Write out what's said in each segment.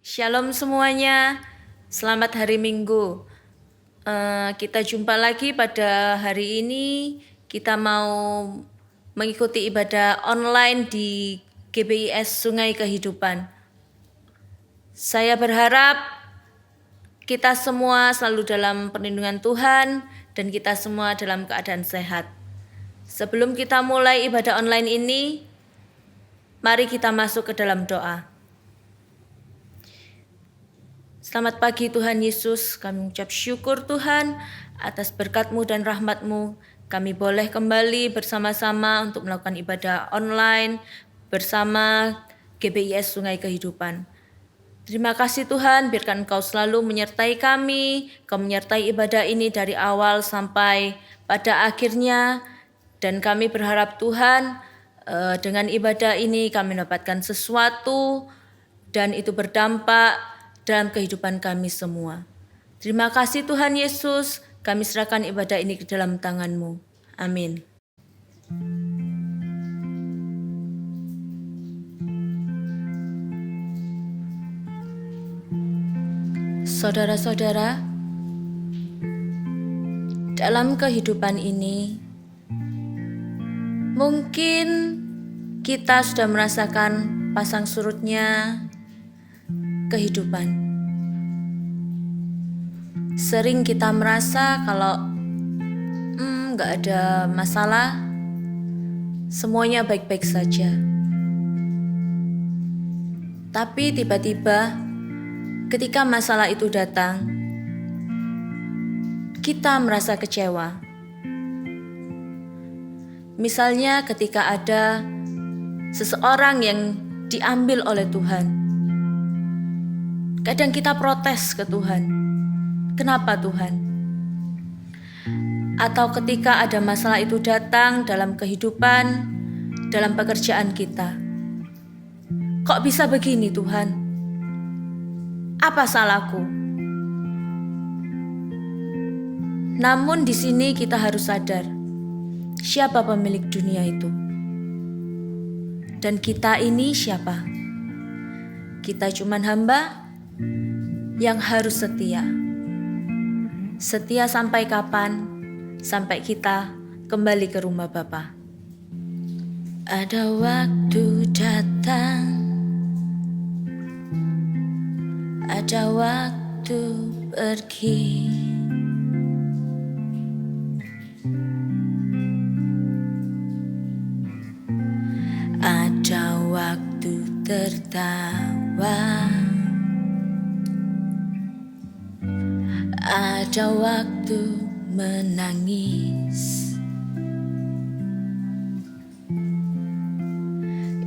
Shalom semuanya, selamat hari Minggu. Kita jumpa lagi pada hari ini. Kita mau mengikuti ibadah online di GBIS Sungai Kehidupan. Saya berharap kita semua selalu dalam perlindungan Tuhan dan kita semua dalam keadaan sehat. Sebelum kita mulai ibadah online ini, mari kita masuk ke dalam doa. Selamat pagi Tuhan Yesus, kami mengucap syukur Tuhan atas berkat-Mu dan rahmat-Mu. Kami boleh kembali bersama-sama untuk melakukan ibadah online bersama GBIS Sungai Kehidupan. Terima kasih Tuhan, biarkan Engkau selalu menyertai kami, Kau menyertai ibadah ini dari awal sampai pada akhirnya. Dan kami berharap Tuhan, dengan ibadah ini kami mendapatkan sesuatu dan itu berdampak dalam kehidupan kami semua. Terima kasih Tuhan Yesus, kami serahkan ibadah ini ke dalam tangan-Mu. Amin. Saudara-saudara, dalam kehidupan ini, mungkin kita sudah merasakan pasang surutnya kehidupan. Sering kita merasa kalau gak ada masalah, semuanya baik-baik saja. Tapi tiba-tiba ketika masalah itu datang, kita merasa kecewa. Misalnya ketika ada seseorang yang diambil oleh Tuhan, kadang kita protes ke Tuhan. Kenapa Tuhan? Atau ketika ada masalah itu datang dalam kehidupan, dalam pekerjaan kita. Kok bisa begini Tuhan? Apa salahku? Namun di sini kita harus sadar, siapa pemilik dunia itu? Dan kita ini siapa? Kita cuman hamba yang harus setia. Setia sampai kapan? Sampai kita kembali ke rumah Bapa. Ada waktu datang, ada waktu pergi. Ada waktu tertawa, ada waktu menangis.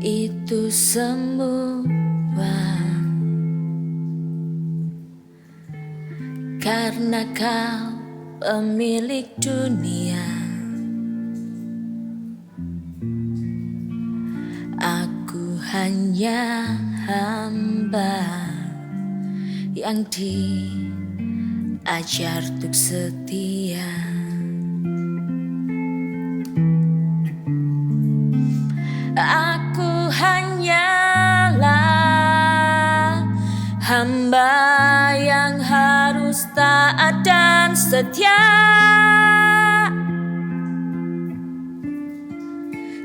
Itu semua karena Kau pemilik dunia. Aku hanya hamba yang diajar untuk setia. Aku hanyalah hamba yang harus taat dan setia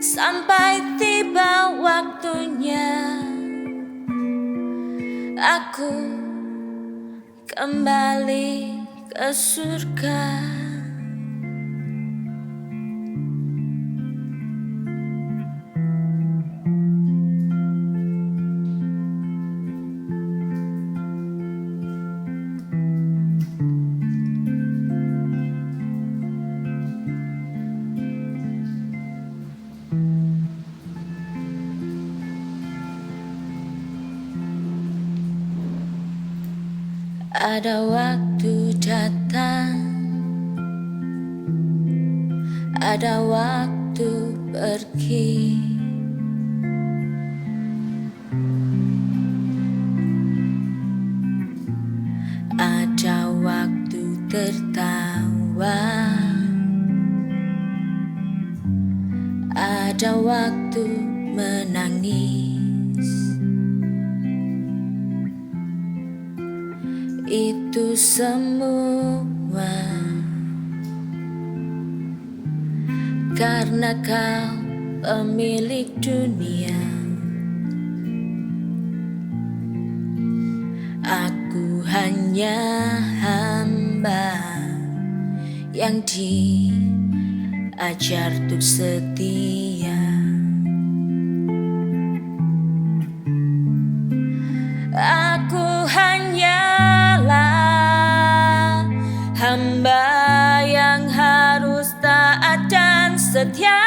sampai tiba waktunya aku kembali ke surga. Ada waktu datang, ada waktu pergi. Ada waktu tertawa, ada waktu menangis. itu semua karena Kau pemilik dunia. Aku hanya hamba yang diajar untuk setia. Aku hanyalah hamba yang harus taat dan setia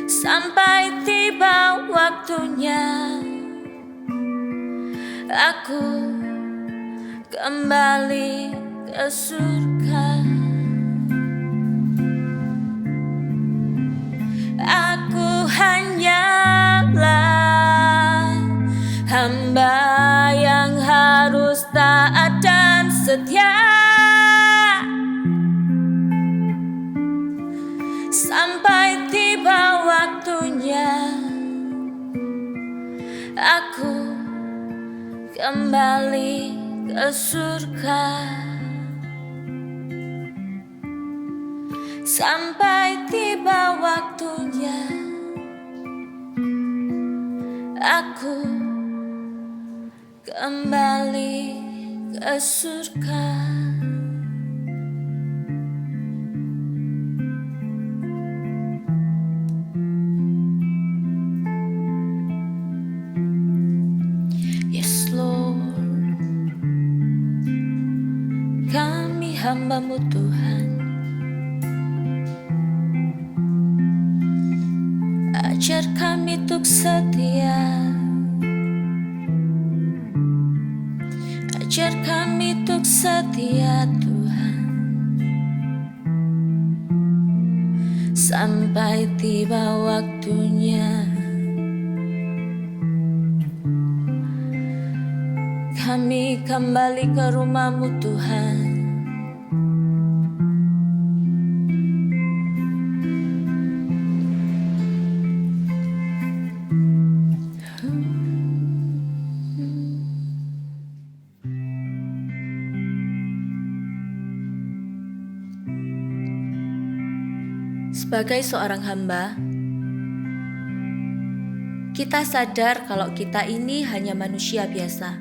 sampai tiba waktunya aku kembali ke surga. Aku hanyalah hamba yang harus taat dan setia sampai tiba waktunya aku kembali ke surga. Sampai tiba waktunya aku kembali ke surga. Yes Lord, kami hamba-Mu Tuhan. Ajar kami untuk setia, ajar kami untuk setia Tuhan, sampai tiba waktunya kami kembali ke rumah-Mu Tuhan. Sebagai seorang hamba, kita sadar kalau kita ini hanya manusia biasa.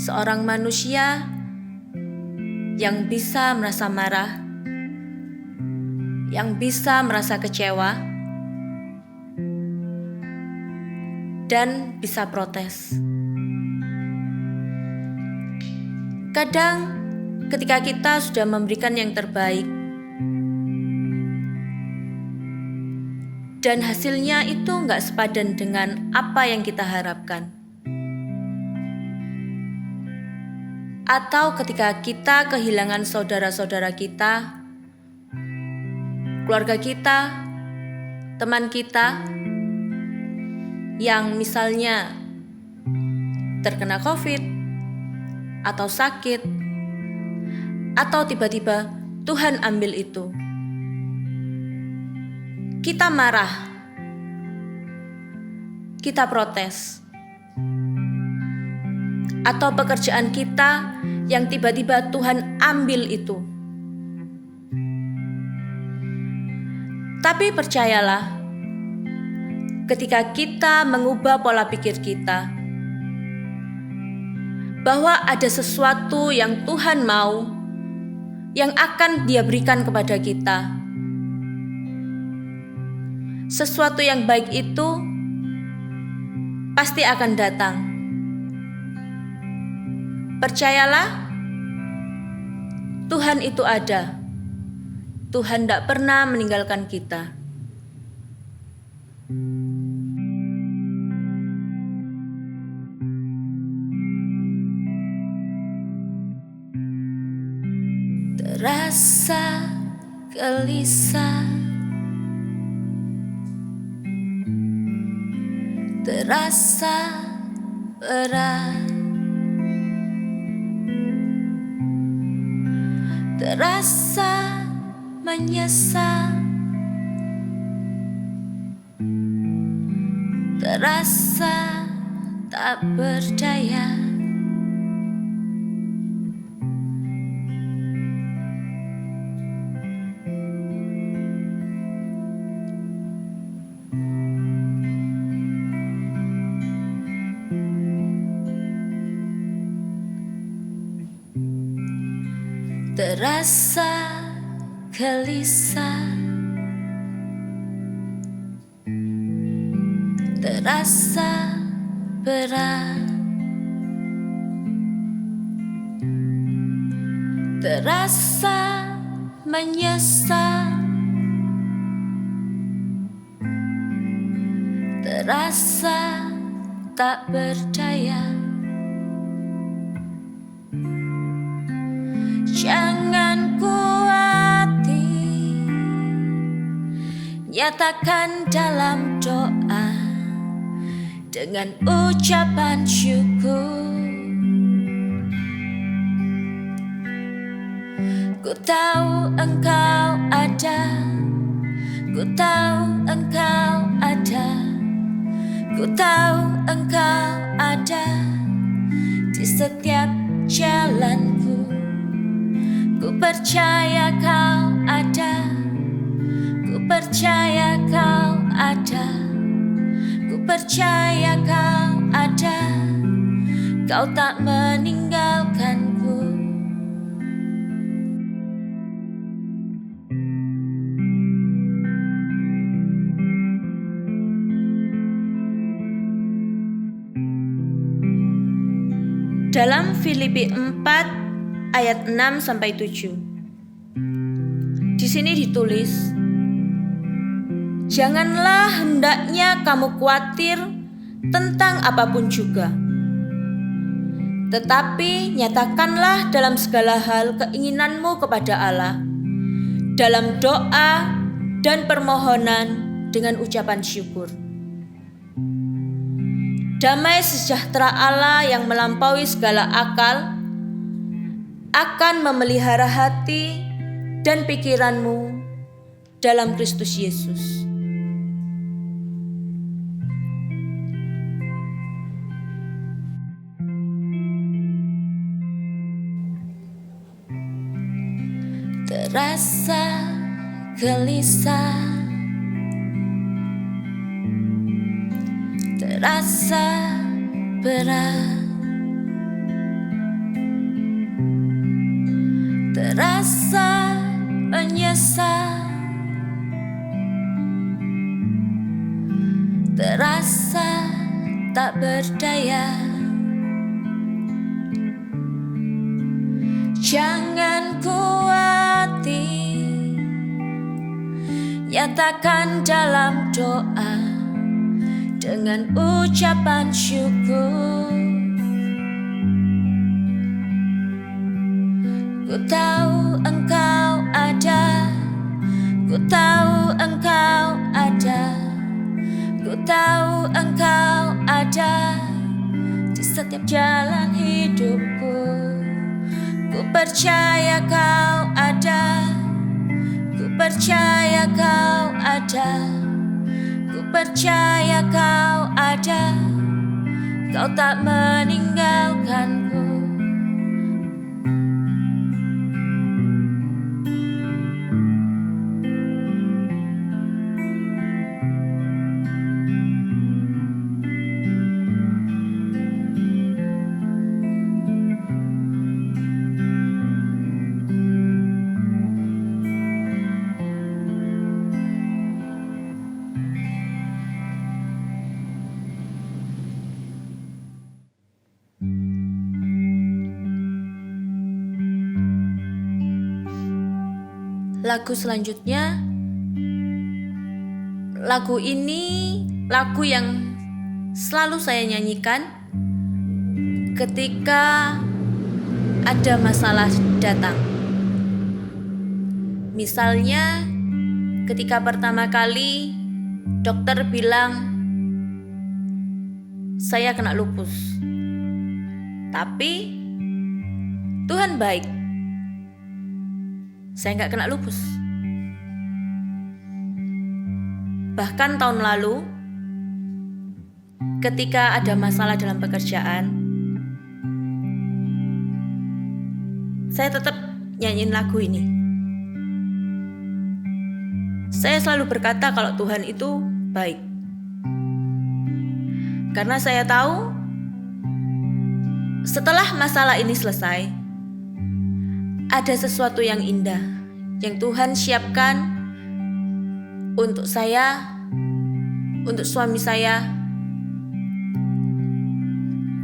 Seorang manusia yang bisa merasa marah, yang bisa merasa kecewa, dan bisa protes. Kadang ketika kita sudah memberikan yang terbaik dan hasilnya itu nggak sepadan dengan apa yang kita harapkan, atau ketika kita kehilangan saudara-saudara kita, keluarga kita, teman kita yang misalnya terkena COVID atau sakit, atau tiba-tiba Tuhan ambil itu. Kita marah, kita protes, atau pekerjaan kita yang tiba-tiba Tuhan ambil itu. Tapi percayalah, ketika kita mengubah pola pikir kita, bahwa ada sesuatu yang Tuhan mau, yang akan Dia berikan kepada kita. Sesuatu yang baik itu pasti akan datang. Percayalah, Tuhan itu ada. Tuhan tidak pernah meninggalkan kita. Terasa gelisah, terasa berat, terasa menyesal, terasa tak berdaya. Terasa gelisah, terasa berat, terasa menyesal, terasa tak berdaya. Jangan kuati, nyatakan dalam doa dengan ucapan syukur. Ku tahu Engkau ada, ku tahu Engkau ada, ku tahu Engkau ada di setiap jalanku. Ku percaya Kau ada, ku percaya Kau ada, ku percaya Kau ada, Kau tak meninggalkanku. Dalam Filipi 4 ayat 6-7. Di sini ditulis, janganlah hendaknya kamu khawatir tentang apapun juga, tetapi nyatakanlah dalam segala hal keinginanmu kepada Allah dalam doa dan permohonan dengan ucapan syukur. Damai sejahtera Allah yang melampaui segala akal akan memelihara hati dan pikiranmu dalam Kristus Yesus. Terasa gelisah, terasa berat, terasa menyesal, terasa tak berdaya. Jangan kuati, nyatakan dalam doa dengan ucapan syukur. Ku tahu Engkau ada, ku tahu Engkau ada, ku tahu Engkau ada di setiap jalan hidupku. Ku percaya Kau ada, ku percaya Kau ada, ku percaya Kau ada, Kau tak meninggalkanku. Lagu selanjutnya, lagu ini lagu yang selalu saya nyanyikan ketika ada masalah datang. Misalnya ketika pertama kali dokter bilang saya kena lupus, tapi Tuhan baik, saya nggak kena lupus. Bahkan tahun lalu ketika ada masalah dalam pekerjaan, saya tetap nyanyiin lagu ini. Saya selalu berkata kalau Tuhan itu baik. Karena saya tahu setelah masalah ini selesai, ada sesuatu yang indah yang Tuhan siapkan untuk saya, untuk suami saya,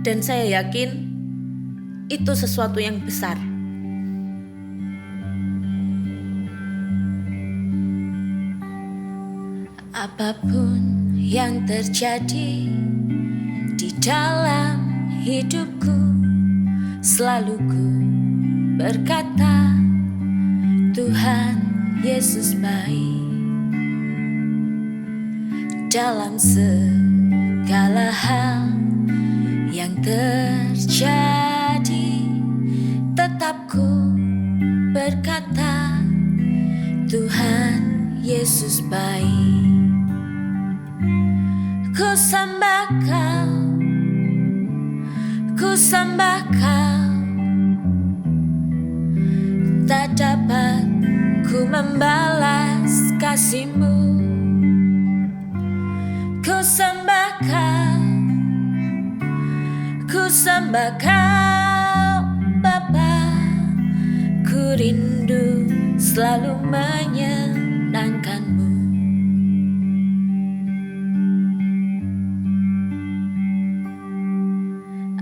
dan saya yakin itu sesuatu yang besar. Apapun yang terjadi di dalam hidupku, selalu ku berkata, Tuhan Yesus baik. Dalam segala hal yang terjadi, tetap ku berkata, Tuhan Yesus baik. Ku sembah Kau, ku sembah Kau, tak dapat ku membalas kasih-Mu. Ku sembah Kau, ku sembah Kau, Bapa. Ku rindu selalu menyenangkan-Mu.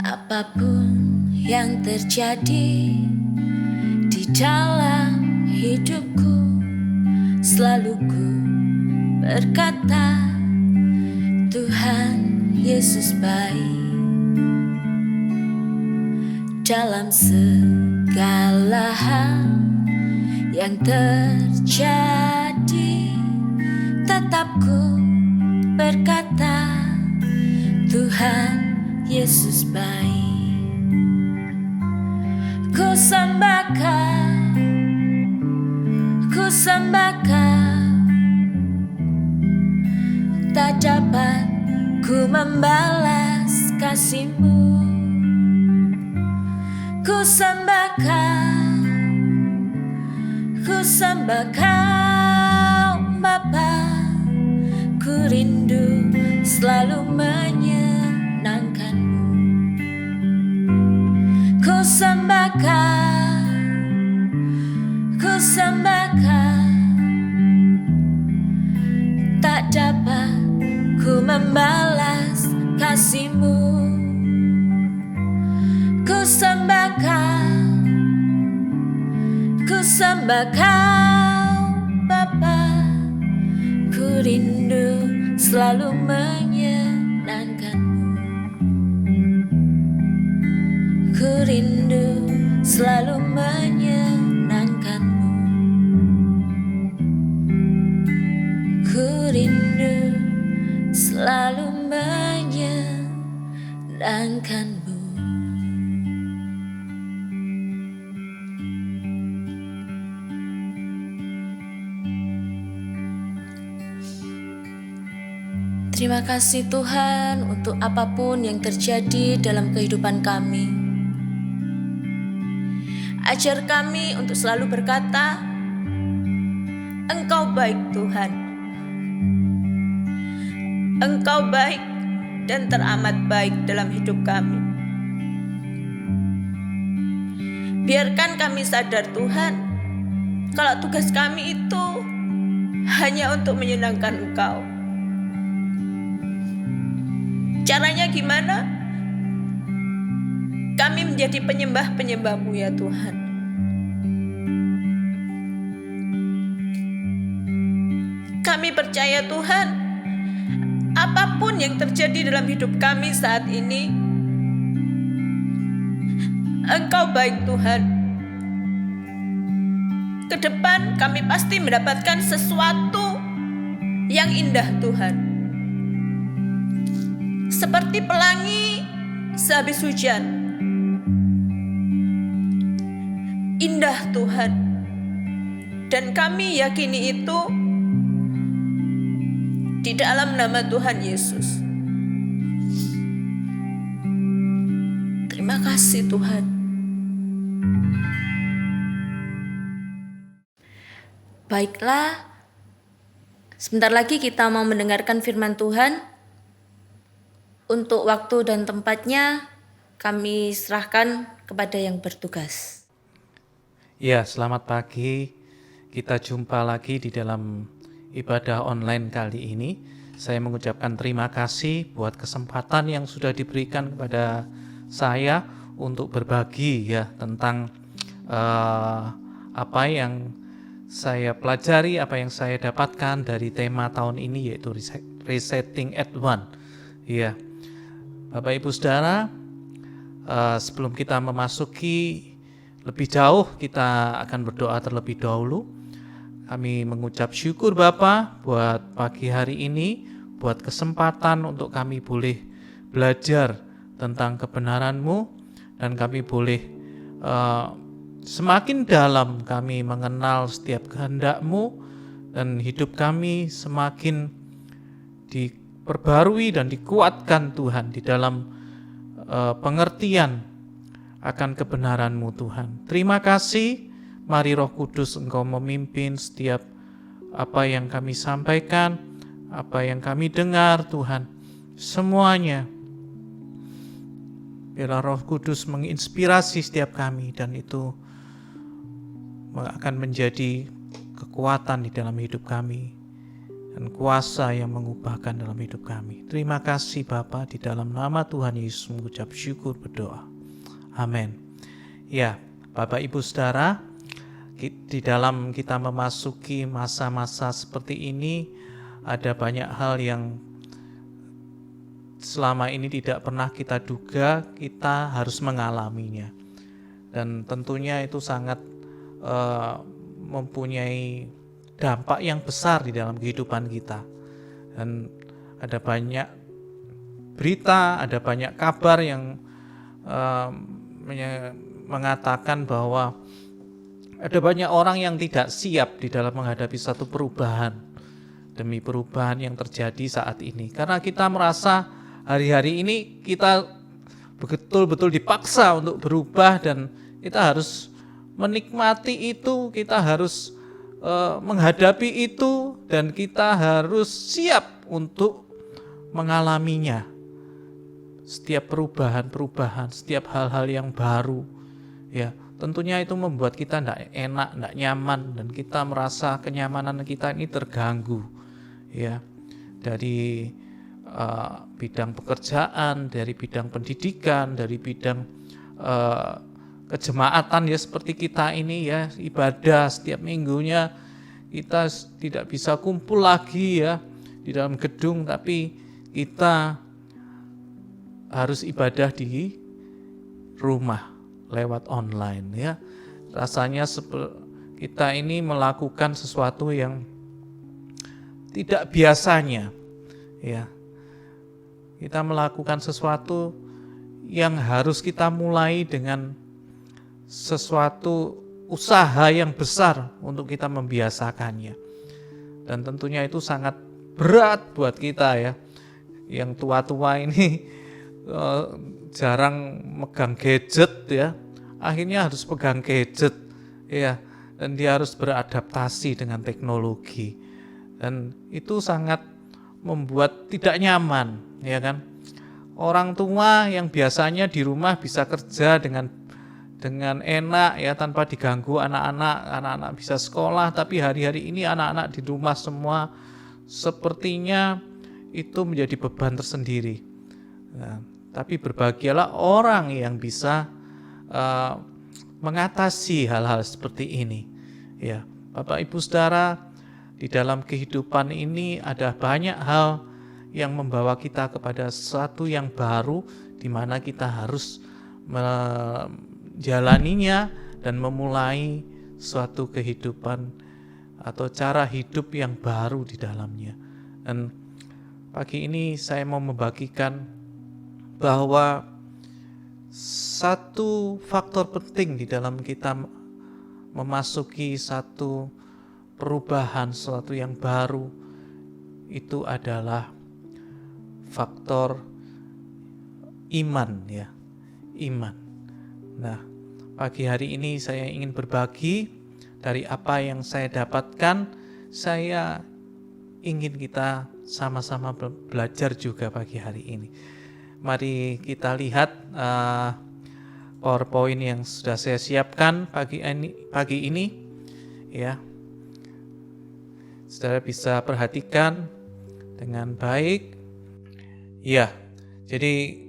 Apapun yang terjadi di dalam hidupku, selalu ku berkata, Tuhan Yesus baik. Dalam segala hal yang terjadi, tetap ku berkata, Tuhan Yesus baik. Ku sembah Kau, ku sembah Kau, tak dapat ku membalas kasih-Mu. Ku sembah Kau, ku sembah Kau, Bapa. Ku rindu selalu menyenangkan-Mu. Ku sembah Kau, ku sembah Kau, tak dapat ku membalas kasih-Mu. Ku sembah Kau, ku sembah Kau, Bapa. Ku rindu selalu menyenangkan-Mu. Ku rindu selalu menyenangkan-Mu. Ku rindu selalu menyenangkan-Mu. Terima kasih Tuhan untuk apapun yang terjadi dalam kehidupan kami. Ajar kami untuk selalu berkata, Engkau baik Tuhan. Engkau baik dan teramat baik dalam hidup kami. Biarkan kami sadar Tuhan, kalau tugas kami itu hanya untuk menyenangkan Engkau. Caranya gimana? Kami menjadi penyembah-penyembah-Mu ya Tuhan. Kami percaya Tuhan, apapun yang terjadi dalam hidup kami saat ini, Engkau baik Tuhan. Ke depan kami pasti mendapatkan sesuatu yang indah Tuhan. Seperti pelangi sehabis hujan. Indah Tuhan. Dan kami yakini itu di dalam nama Tuhan Yesus. kasih Tuhan. Baiklah, sebentar lagi kita mau mendengarkan firman Tuhan. Untuk waktu dan tempatnya kami serahkan kepada yang bertugas. Ya, selamat pagi. Kita jumpa lagi di dalam ibadah online kali ini. Saya mengucapkan terima kasih buat kesempatan yang sudah diberikan kepada saya untuk berbagi ya tentang apa yang saya pelajari, apa yang saya dapatkan dari tema tahun ini, yaitu Resetting at One. Ya, Bapak Ibu Saudara, sebelum kita memasuki lebih jauh, kita akan berdoa terlebih dahulu. Kami mengucap syukur Bapa buat pagi hari ini, buat kesempatan untuk kami boleh belajar tentang kebenaran-Mu, dan kami boleh semakin dalam kami mengenal setiap kehendak-Mu, dan hidup kami semakin diperbarui dan dikuatkan Tuhan di dalam pengertian akan kebenaran-Mu Tuhan. Terima kasih, mari Roh Kudus Engkau memimpin setiap apa yang kami sampaikan, apa yang kami dengar Tuhan. Semuanya biarlah Roh Kudus menginspirasi setiap kami, dan itu akan menjadi kekuatan di dalam hidup kami dan kuasa yang mengubahkan dalam hidup kami. Terima kasih Bapa, di dalam nama Tuhan Yesus mengucap syukur berdoa. Amin. Ya, Bapak Ibu Saudara, di dalam kita memasuki masa-masa seperti ini, ada banyak hal yang selama ini tidak pernah kita duga kita harus mengalaminya. Dan tentunya itu sangat mempunyai dampak yang besar di dalam kehidupan kita. Dan ada banyak berita, ada banyak kabar yang mengatakan bahwa ada banyak orang yang tidak siap di dalam menghadapi satu perubahan demi perubahan yang terjadi saat ini. Karena kita merasa hari-hari ini kita betul-betul dipaksa untuk berubah, dan kita harus menikmati itu, kita harus menghadapi itu, dan kita harus siap untuk mengalaminya. Setiap perubahan, setiap hal-hal yang baru, ya tentunya itu membuat kita tidak enak, tidak nyaman, dan kita merasa kenyamanan kita ini terganggu, ya, dari bidang pekerjaan, dari bidang pendidikan, dari bidang kejemaatan ya seperti kita ini ya, ibadah setiap minggunya kita tidak bisa kumpul lagi ya di dalam gedung, tapi kita harus ibadah di rumah lewat online ya. Rasanya kita ini melakukan sesuatu yang tidak biasanya ya. Kita melakukan sesuatu yang harus kita mulai dengan sesuatu usaha yang besar untuk kita membiasakannya. Dan tentunya itu sangat berat buat kita ya. Yang tua-tua ini jarang megang gadget ya, akhirnya harus pegang gadget ya, dan dia harus beradaptasi dengan teknologi, dan itu sangat membuat tidak nyaman ya kan. Orang tua yang biasanya di rumah bisa kerja dengan enak ya, tanpa diganggu anak-anak bisa sekolah, tapi hari-hari ini anak-anak di rumah semua, sepertinya itu menjadi beban tersendiri. Nah, tapi berbahagialah orang yang bisa mengatasi hal-hal seperti ini. Ya, Bapak Ibu Saudara, di dalam kehidupan ini ada banyak hal yang membawa kita kepada sesuatu yang baru, di mana kita harus menjalaninya dan memulai suatu kehidupan atau cara hidup yang baru di dalamnya. Dan pagi ini saya mau membagikan bahwa satu faktor penting di dalam kita memasuki satu perubahan, sesuatu yang baru, itu adalah faktor iman ya, iman. Nah, pagi hari ini saya ingin berbagi dari apa yang saya dapatkan. Saya ingin kita sama-sama belajar juga pagi hari ini. Mari kita lihat PowerPoint yang sudah saya siapkan pagi ini ya. Saudara bisa perhatikan dengan baik. Ya, jadi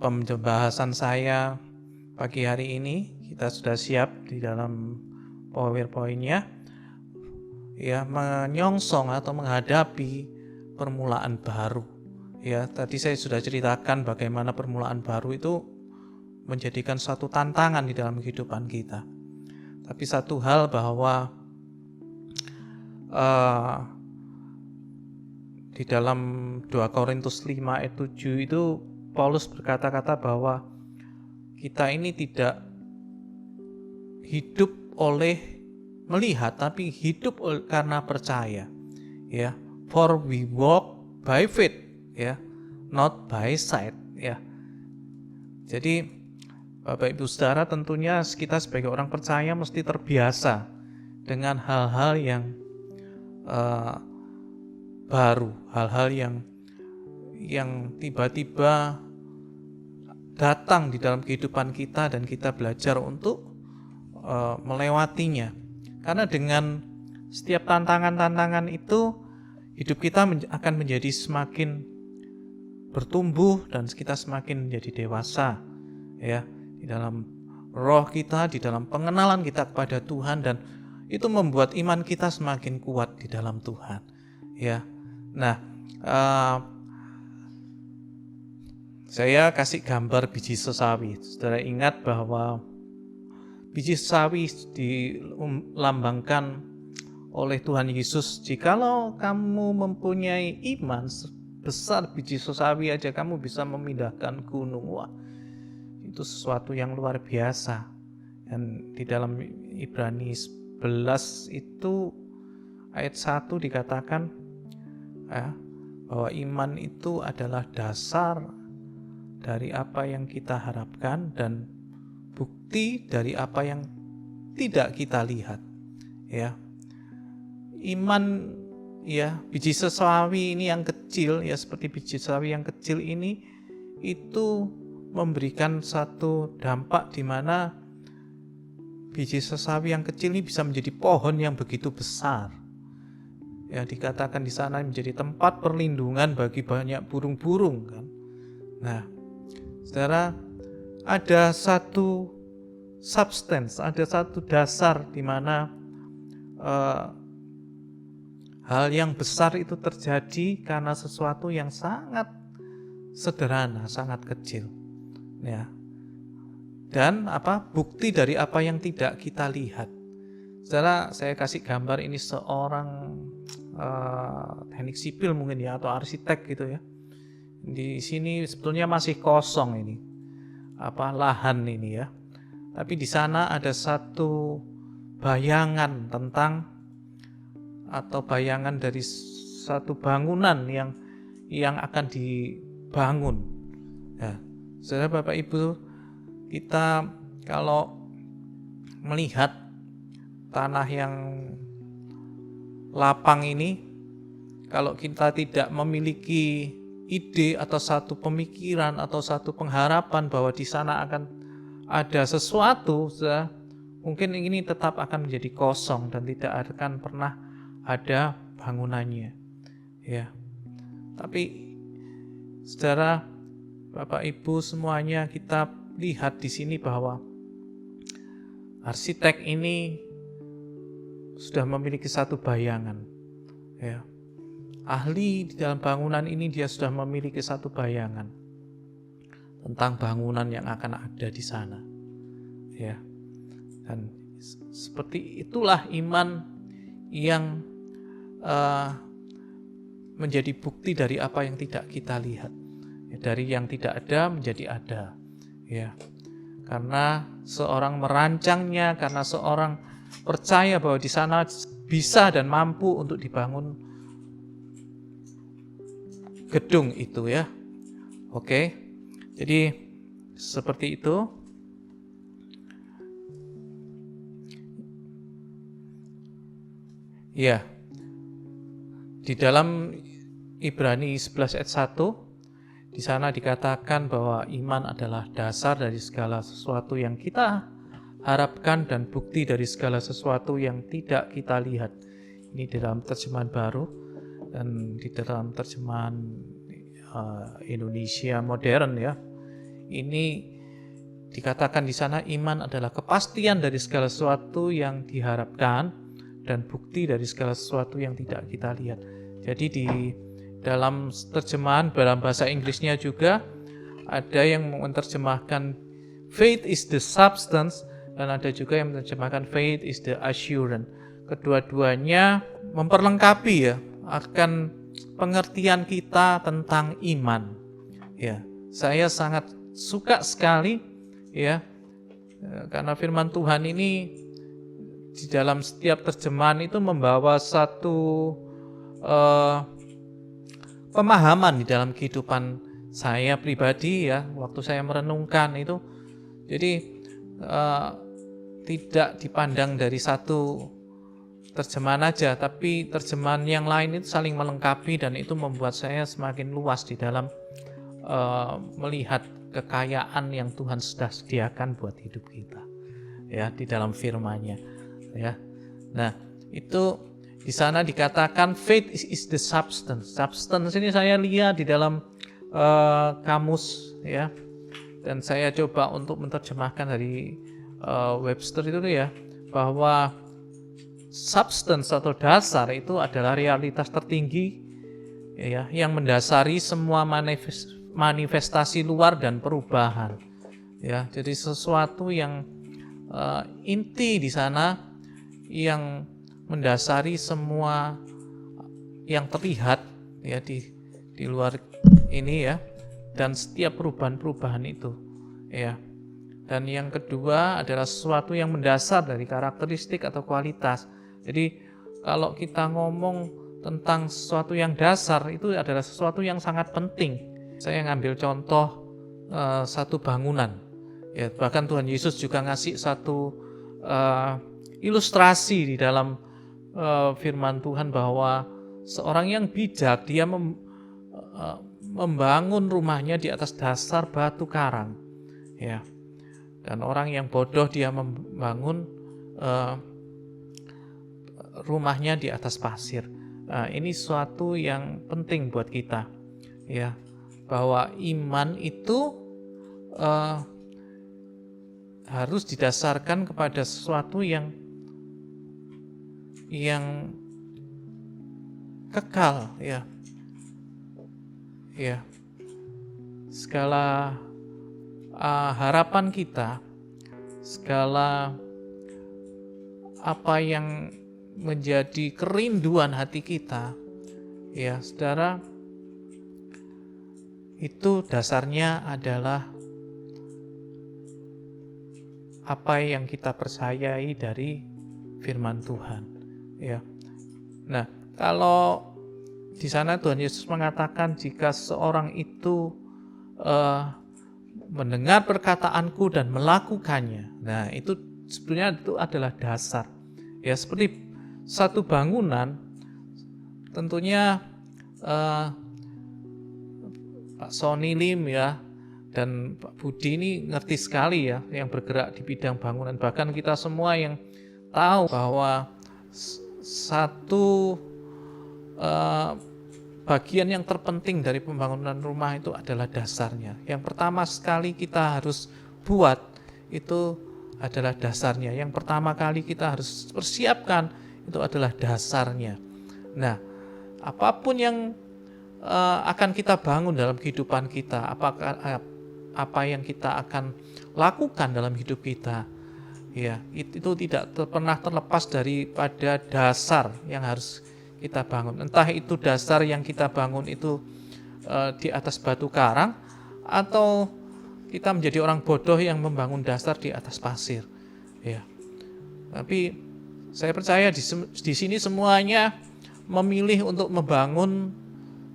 pembahasan saya pagi hari ini kita sudah siap di dalam PowerPoint-nya, ya, menyongsong atau menghadapi permulaan baru. Ya, tadi saya sudah ceritakan bagaimana permulaan baru itu menjadikan suatu tantangan di dalam kehidupan kita. Tapi satu hal bahwa di dalam 2 Korintus 5 ayat 7 itu Paulus berkata-kata bahwa kita ini tidak hidup oleh melihat, tapi hidup karena percaya. Ya, for we walk by faith, ya, not by sight, ya. Jadi Bapak Ibu Saudara, tentunya kita sebagai orang percaya mesti terbiasa dengan hal-hal yang baru, hal-hal yang tiba-tiba datang di dalam kehidupan kita dan kita belajar untuk melewatinya. Karena dengan setiap tantangan-tantangan itu hidup kita akan menjadi semakin bertumbuh dan kita semakin menjadi dewasa, ya, di dalam roh kita, di dalam pengenalan kita kepada Tuhan, dan itu membuat iman kita semakin kuat di dalam Tuhan, ya. Nah, saya kasih gambar biji sesawi. Saudara ingat bahwa biji sesawi dilambangkan oleh Tuhan Yesus. Jikalau kamu mempunyai iman sebesar biji sesawi aja, kamu bisa memindahkan gunung. Wah, itu sesuatu yang luar biasa. Dan di dalam Ibrani 11 itu ayat 1 dikatakan bahwa iman itu adalah dasar dari apa yang kita harapkan dan bukti dari apa yang tidak kita lihat, ya. Iman, ya, biji sesawi ini yang kecil, ya, seperti biji sesawi yang kecil ini itu memberikan satu dampak di mana biji sesawi yang kecil ini bisa menjadi pohon yang begitu besar. Ya, dikatakan di sana menjadi tempat perlindungan bagi banyak burung-burung, kan. Nah, saudara, ada satu substance, ada satu dasar di mana hal yang besar itu terjadi karena sesuatu yang sangat sederhana, sangat kecil, ya. Dan bukti dari apa yang tidak kita lihat. Saudara, saya kasih gambar ini seorang teknik sipil mungkin, ya, atau arsitek gitu, ya. Di sini sebetulnya masih kosong ini lahan ini, ya. Tapi di sana ada satu bayangan tentang atau bayangan dari satu bangunan yang akan dibangun. Ya, saudara, Bapak Ibu, kita kalau melihat tanah yang lapang ini, kalau kita tidak memiliki ide atau satu pemikiran atau satu pengharapan bahwa di sana akan ada sesuatu, mungkin ini tetap akan menjadi kosong dan tidak akan pernah ada bangunannya, ya. Tapi saudara, Bapak Ibu semuanya, kita lihat di sini bahwa arsitek ini sudah memiliki satu bayangan, ya. Ahli di dalam bangunan ini dia sudah memiliki satu bayangan tentang bangunan yang akan ada di sana, ya. Dan seperti itulah iman yang menjadi bukti dari apa yang tidak kita lihat, ya, dari yang tidak ada menjadi ada, ya. Karena seorang merancangnya, karena seorang percaya bahwa di sana bisa dan mampu untuk dibangun gedung itu, ya. Oke. Jadi Seperti itu. Ya, di dalam Ibrani 11 ayat 1, di sana dikatakan bahwa iman adalah dasar dari segala sesuatu yang kita harapkan dan bukti dari segala sesuatu yang tidak kita lihat. Ini di dalam terjemahan baru, dan di dalam terjemahan Indonesia modern ya. Ini dikatakan di sana iman adalah kepastian dari segala sesuatu yang diharapkan dan bukti dari segala sesuatu yang tidak kita lihat. Jadi di dalam terjemahan dalam bahasa Inggrisnya juga ada yang menerjemahkan faith is the substance, dan ada juga yang menerjemahkan faith is the assurance. Kedua-duanya memperlengkapi ya akan pengertian kita tentang iman. Ya, saya sangat suka sekali ya, karena firman Tuhan ini di dalam setiap terjemahan itu membawa satu pemahaman di dalam kehidupan saya pribadi ya, waktu saya merenungkan itu. Jadi tidak dipandang dari satu terjemahan aja, tapi terjemahan yang lain itu saling melengkapi, dan itu membuat saya semakin luas di dalam melihat kekayaan yang Tuhan sudah sediakan buat hidup kita ya di dalam firman-Nya ya. Nah, itu di sana dikatakan faith is the substance. Substance ini saya lihat di dalam kamus ya, dan saya coba untuk menerjemahkan dari Webster itu ya, bahwa substance atau dasar itu adalah realitas tertinggi ya, yang mendasari semua manifestasi luar dan perubahan ya. Jadi sesuatu yang inti di sana yang mendasari semua yang terlihat ya di luar ini ya, dan setiap perubahan-perubahan itu ya. Dan yang kedua adalah sesuatu yang mendasar dari karakteristik atau kualitas. Jadi kalau kita ngomong tentang sesuatu yang dasar, itu adalah sesuatu yang sangat penting. Saya ngambil contoh satu bangunan. Ya, bahkan Tuhan Yesus juga ngasih satu ilustrasi di dalam firman Tuhan, bahwa seorang yang bijak dia membangun rumahnya di atas dasar batu karang. Ya. Dan orang yang bodoh dia membangun rumahnya di atas pasir. Ini suatu yang penting buat kita, ya, bahwa iman itu harus didasarkan kepada sesuatu yang kekal, ya, ya. Segala harapan kita, segala apa yang menjadi kerinduan hati kita, ya saudara, itu dasarnya adalah apa yang kita percayai dari firman Tuhan, ya. Nah, kalau di sana Tuhan Yesus mengatakan jika seorang itu mendengar perkataanku dan melakukannya, nah itu sebenarnya itu adalah dasar. Ya, seperti satu bangunan, tentunya Pak Sony Lim ya dan Pak Budi ini ngerti sekali ya, yang bergerak di bidang bangunan. Bahkan kita semua yang tahu bahwa satu bagian yang terpenting dari pembangunan rumah itu adalah dasarnya. Yang pertama sekali kita harus buat itu adalah dasarnya. Yang pertama kali kita harus persiapkan itu adalah dasarnya. Nah, apapun yang akan kita bangun dalam kehidupan kita, apa yang kita akan lakukan dalam hidup kita, ya, itu tidak pernah terlepas daripada dasar yang harus kita bangun. Entah itu dasar yang kita bangun itu di atas batu karang, atau kita menjadi orang bodoh yang membangun dasar di atas pasir. Ya. Tapi saya percaya di sini semuanya memilih untuk membangun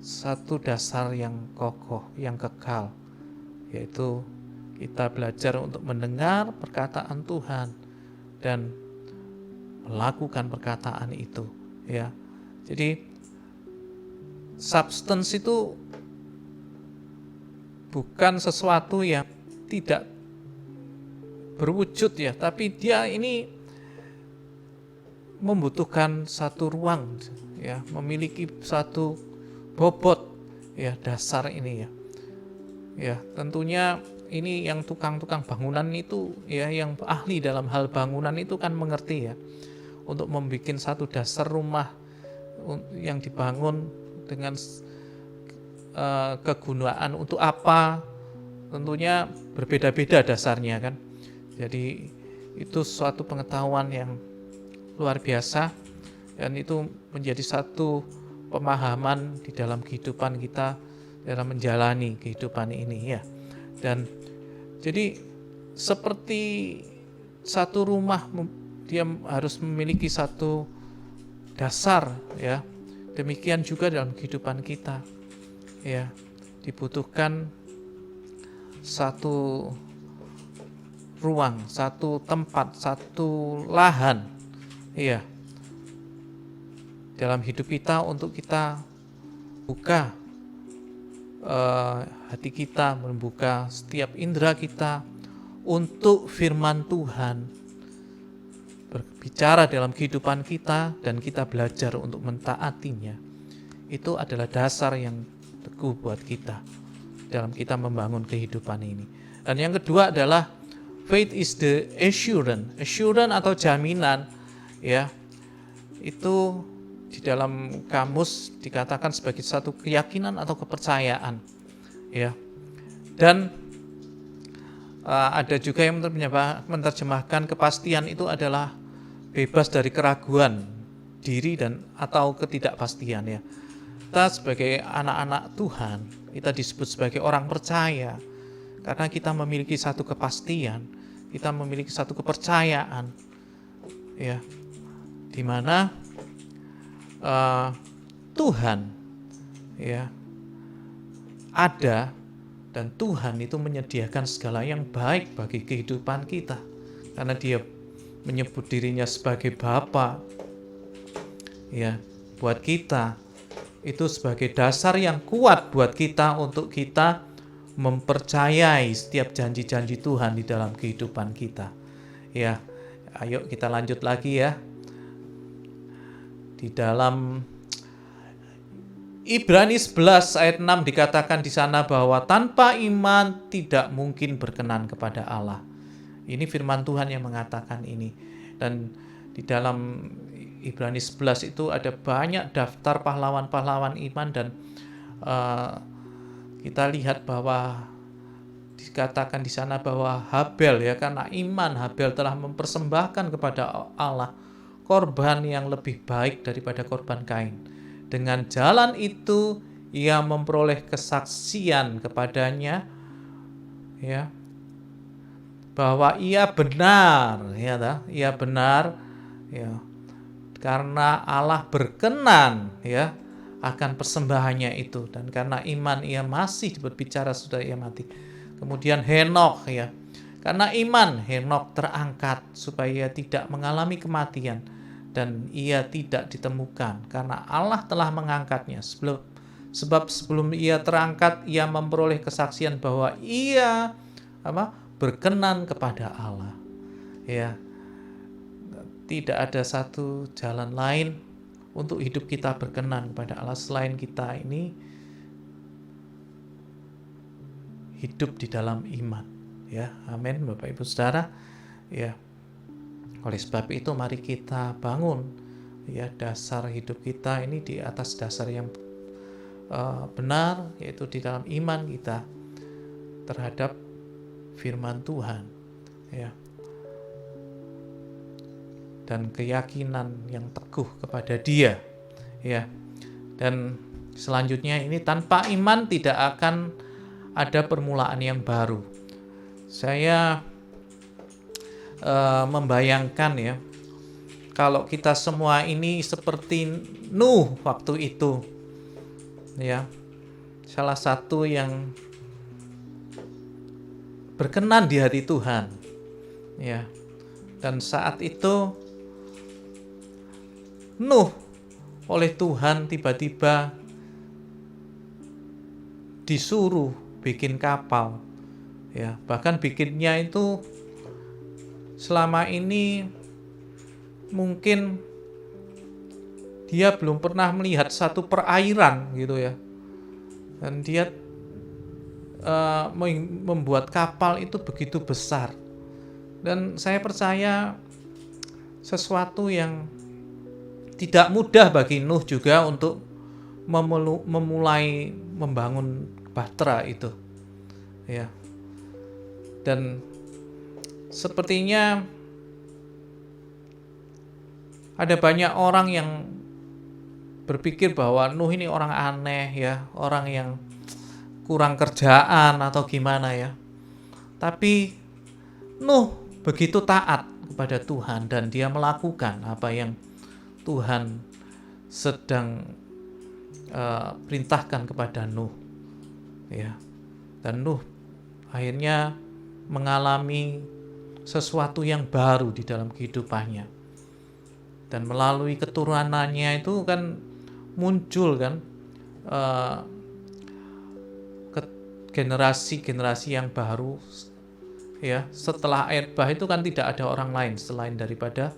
satu dasar yang kokoh, yang kekal, yaitu Kita belajar untuk mendengar perkataan Tuhan dan melakukan perkataan itu, ya. Jadi substance itu bukan sesuatu yang tidak berwujud, ya, tapi dia ini membutuhkan satu ruang, ya, memiliki satu bobot, ya, dasar ini, ya. Ya, tentunya ini yang tukang-tukang bangunan itu, ya, yang ahli dalam hal bangunan itu kan mengerti, ya, untuk membuat satu dasar rumah yang dibangun dengan kegunaan untuk apa, tentunya berbeda-beda dasarnya kan. Jadi itu suatu pengetahuan yang luar biasa, dan itu menjadi satu pemahaman di dalam kehidupan kita dalam menjalani kehidupan ini, ya. Dan jadi seperti satu rumah, dia harus memiliki satu dasar, ya. Demikian juga dalam kehidupan kita, ya, dibutuhkan satu ruang, satu tempat, satu lahan, ya, dalam hidup kita untuk kita buka hati kita, membuka setiap indera kita untuk firman Tuhan berbicara dalam kehidupan kita, dan kita belajar untuk mentaatinya. Itu adalah dasar yang teguh buat kita dalam kita membangun kehidupan ini. Dan yang kedua adalah faith is the assurance atau jaminan, ya. Itu di dalam kamus dikatakan sebagai satu keyakinan atau kepercayaan, ya. Dan ada juga yang menerjemahkan kepastian itu adalah bebas dari keraguan diri dan atau ketidakpastian, ya. Kita sebagai anak-anak Tuhan, kita disebut sebagai orang percaya karena kita memiliki satu kepastian, kita memiliki satu kepercayaan, ya, di mana Tuhan, ya, ada, dan Tuhan itu menyediakan segala yang baik bagi kehidupan kita karena Dia menyebut dirinya sebagai Bapa, ya, buat kita. Itu sebagai dasar yang kuat buat kita untuk kita mempercayai setiap janji-janji Tuhan di dalam kehidupan kita, ya. Ayo kita lanjut lagi, ya. Di dalam Ibrani 11 ayat 6 dikatakan di sana bahwa tanpa iman tidak mungkin berkenan kepada Allah. Ini firman Tuhan yang mengatakan ini. Dan di dalam Ibrani 11 itu ada banyak daftar pahlawan-pahlawan iman, dan kita lihat bahwa dikatakan di sana bahwa Habel, ya, karena iman Habel telah mempersembahkan kepada Allah korban yang lebih baik daripada korban Kain. Dengan jalan itu ia memperoleh kesaksian kepadanya, ya, bahwa ia benar, ya, ia benar, ya, karena Allah berkenan, ya, akan persembahannya itu, dan karena iman ia masih berbicara sudah ia mati. Kemudian Henokh, ya, karena iman Henokh terangkat supaya ia tidak mengalami kematian, dan ia tidak ditemukan karena Allah telah mengangkatnya. Sebab sebelum ia terangkat, ia memperoleh kesaksian bahwa ia berkenan kepada Allah, ya. Tidak ada satu jalan lain untuk hidup kita berkenan kepada Allah selain kita ini hidup di dalam iman, ya. Amin, Bapak Ibu Saudara, ya. Oleh sebab itu mari kita bangun, ya, dasar hidup kita ini di atas dasar yang benar, yaitu di dalam iman kita terhadap firman Tuhan, ya, dan keyakinan yang teguh kepada Dia, ya. Dan selanjutnya ini tanpa iman tidak akan ada permulaan yang baru. Saya membayangkan, ya, kalau kita semua ini seperti Nuh waktu itu, ya, salah satu yang berkenan di hati Tuhan. Ya. Dan saat itu Nuh oleh Tuhan tiba-tiba disuruh bikin kapal. Ya, bahkan bikinnya itu selama ini mungkin dia belum pernah melihat satu perairan gitu ya. Dan dia membuat kapal itu begitu besar. Dan saya percaya sesuatu yang tidak mudah bagi Nuh juga untuk memulai membangun bahtera itu. Ya. Dan sepertinya ada banyak orang yang berpikir bahwa Nuh ini orang aneh ya, orang yang kurang kerjaan atau gimana ya. Tapi Nuh begitu taat kepada Tuhan dan dia melakukan apa yang Tuhan sedang perintahkan kepada Nuh. Ya. Dan Nuh akhirnya mengalami sesuatu yang baru di dalam kehidupannya. Dan melalui keturunannya itu kan muncul kan generasi-generasi yang baru ya. Setelah air bah itu kan tidak ada orang lain selain daripada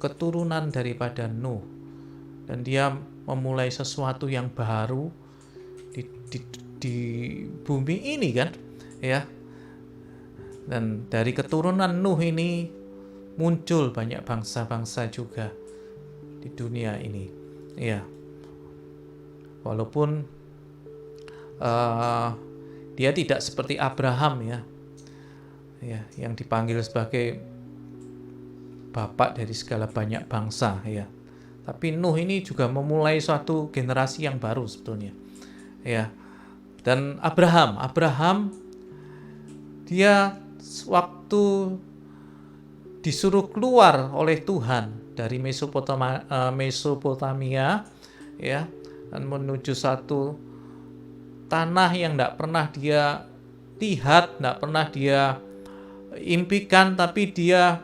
keturunan daripada Nuh. Dan dia memulai sesuatu yang baru di bumi ini kan ya. Dan dari keturunan Nuh ini muncul banyak bangsa-bangsa juga di dunia ini ya. Walaupun dia tidak seperti Abraham ya, yang dipanggil sebagai bapak dari segala banyak bangsa ya. Tapi Nuh ini juga memulai suatu generasi yang baru sebetulnya ya. Dan Abraham dia waktu disuruh keluar oleh Tuhan dari Mesopotamia ya, dan menuju satu tanah yang tidak pernah dia lihat, tidak pernah dia impikan, tapi dia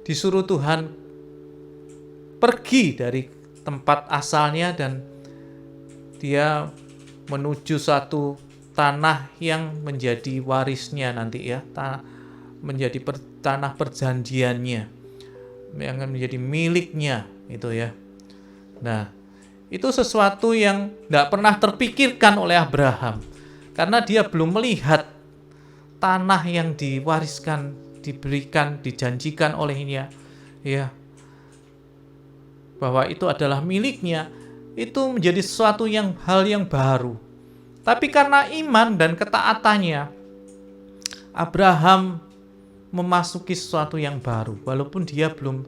disuruh Tuhan pergi dari tempat asalnya dan dia menuju satu tanah yang menjadi warisnya nanti ya, menjadi tanah perjanjiannya yang menjadi miliknya itu ya. Nah, itu sesuatu yang tidak pernah terpikirkan oleh Abraham karena dia belum melihat tanah yang diwariskan, diberikan, dijanjikan olehnya ya, bahwa itu adalah miliknya. Itu menjadi sesuatu hal yang baru. Tapi karena iman dan ketaatannya, Abraham memasuki sesuatu yang baru walaupun dia belum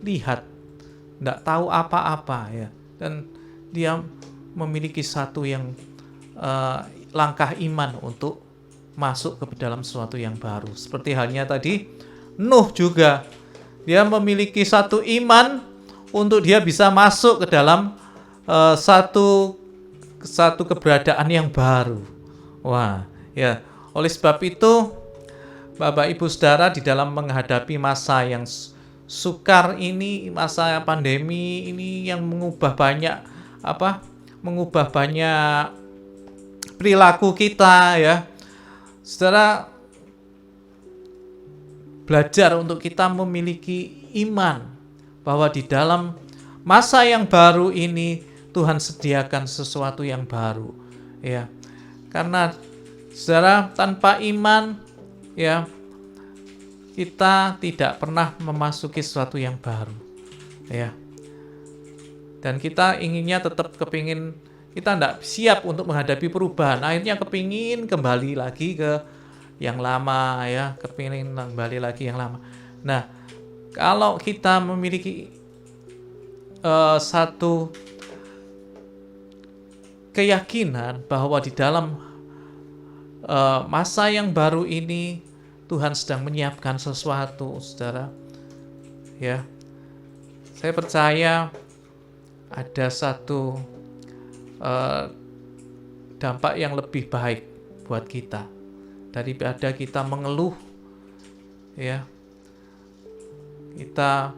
lihat, tidak tahu apa-apa ya. Dan dia memiliki satu yang langkah iman untuk masuk ke dalam sesuatu yang baru. Seperti halnya tadi Nuh juga, dia memiliki satu iman untuk dia bisa masuk ke dalam satu keberadaan yang baru. Wah, ya. Oleh sebab itu, Bapak Ibu Saudara, di dalam menghadapi masa yang sukar ini, masa pandemi ini yang mengubah banyak perilaku kita ya. Saudara belajar untuk kita memiliki iman bahwa di dalam masa yang baru ini Tuhan sediakan sesuatu yang baru ya. Karena saudara, tanpa iman ya, kita tidak pernah memasuki sesuatu yang baru ya. Dan kita inginnya tetap kepingin, kita tidak siap untuk menghadapi perubahan, akhirnya kepingin kembali lagi ke yang lama ya, kepingin kembali lagi yang lama. Nah, kalau kita memiliki satu keyakinan bahwa di dalam masa yang baru ini Tuhan sedang menyiapkan sesuatu, saudara ya, saya percaya ada satu dampak yang lebih baik buat kita daripada kita mengeluh, ya. Kita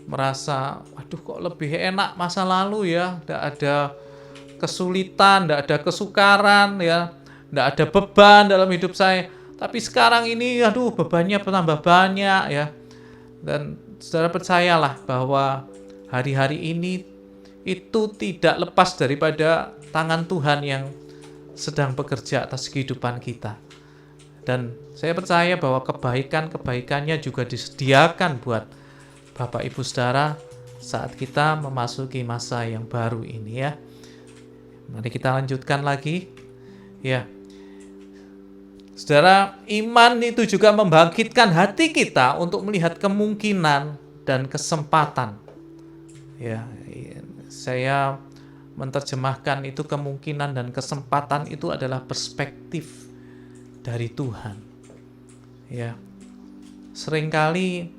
merasa, aduh kok lebih enak masa lalu ya, tidak ada kesulitan, tidak ada kesukaran, ya, tidak ada beban dalam hidup saya. Tapi sekarang ini, aduh bebannya bertambah banyak ya. Dan saudara percayalah bahwa hari-hari ini itu tidak lepas daripada tangan Tuhan yang sedang bekerja atas kehidupan kita. Dan saya percaya bahwa kebaikan-kebaikannya juga disediakan buat Bapak Ibu Saudara saat kita memasuki masa yang baru ini ya. Mari kita lanjutkan lagi. Ya. Saudara, iman itu juga membangkitkan hati kita untuk melihat kemungkinan dan kesempatan. Ya, saya menerjemahkan itu kemungkinan dan kesempatan itu adalah perspektif dari Tuhan. Ya. Seringkali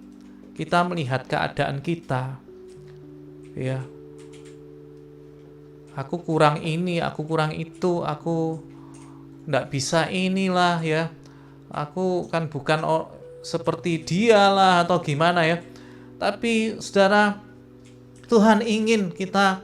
kita melihat keadaan kita, ya. Aku kurang ini, aku kurang itu, aku nggak bisa inilah ya. Aku kan bukan seperti dia lah atau gimana ya. Tapi saudara, Tuhan ingin kita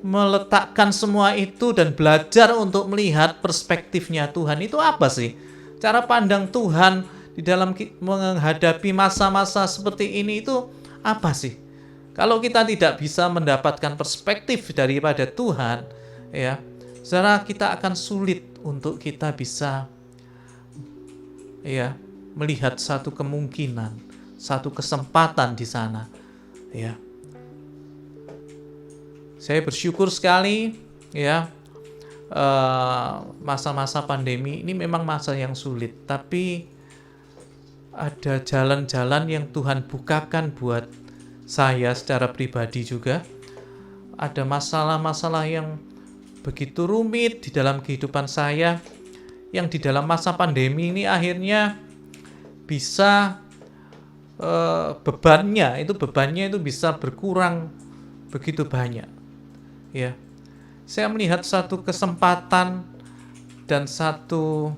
meletakkan semua itu dan belajar untuk melihat perspektifnya Tuhan itu apa sih? Cara pandang Tuhan di dalam menghadapi masa-masa seperti ini itu apa sih? Kalau kita tidak bisa mendapatkan perspektif daripada Tuhan, ya, saudara, kita akan sulit untuk kita bisa, ya, melihat satu kemungkinan, satu kesempatan di sana, ya. Saya bersyukur sekali, ya, masa-masa pandemi ini memang masa yang sulit, tapi ada jalan-jalan yang Tuhan bukakan buat saya secara pribadi juga. Ada masalah-masalah yang begitu rumit di dalam kehidupan saya, yang di dalam masa pandemi ini akhirnya bisa bebannya itu bisa berkurang begitu banyak. Ya, saya melihat satu kesempatan dan satu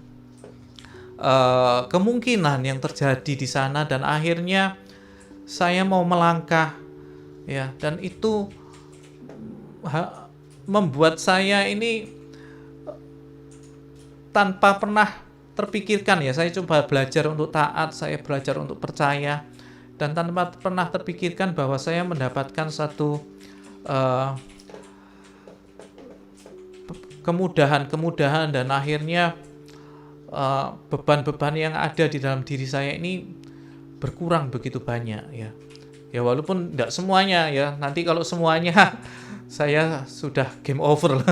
kemungkinan yang terjadi di sana, dan akhirnya saya mau melangkah, ya, dan itu membuat saya ini tanpa pernah terpikirkan, ya, saya coba belajar untuk taat, saya belajar untuk percaya, dan tanpa pernah terpikirkan bahwa saya mendapatkan satu kemudahan, dan akhirnya beban-beban yang ada di dalam diri saya ini berkurang begitu banyak, ya. Ya walaupun tidak semuanya, ya. Nanti kalau semuanya saya sudah game over.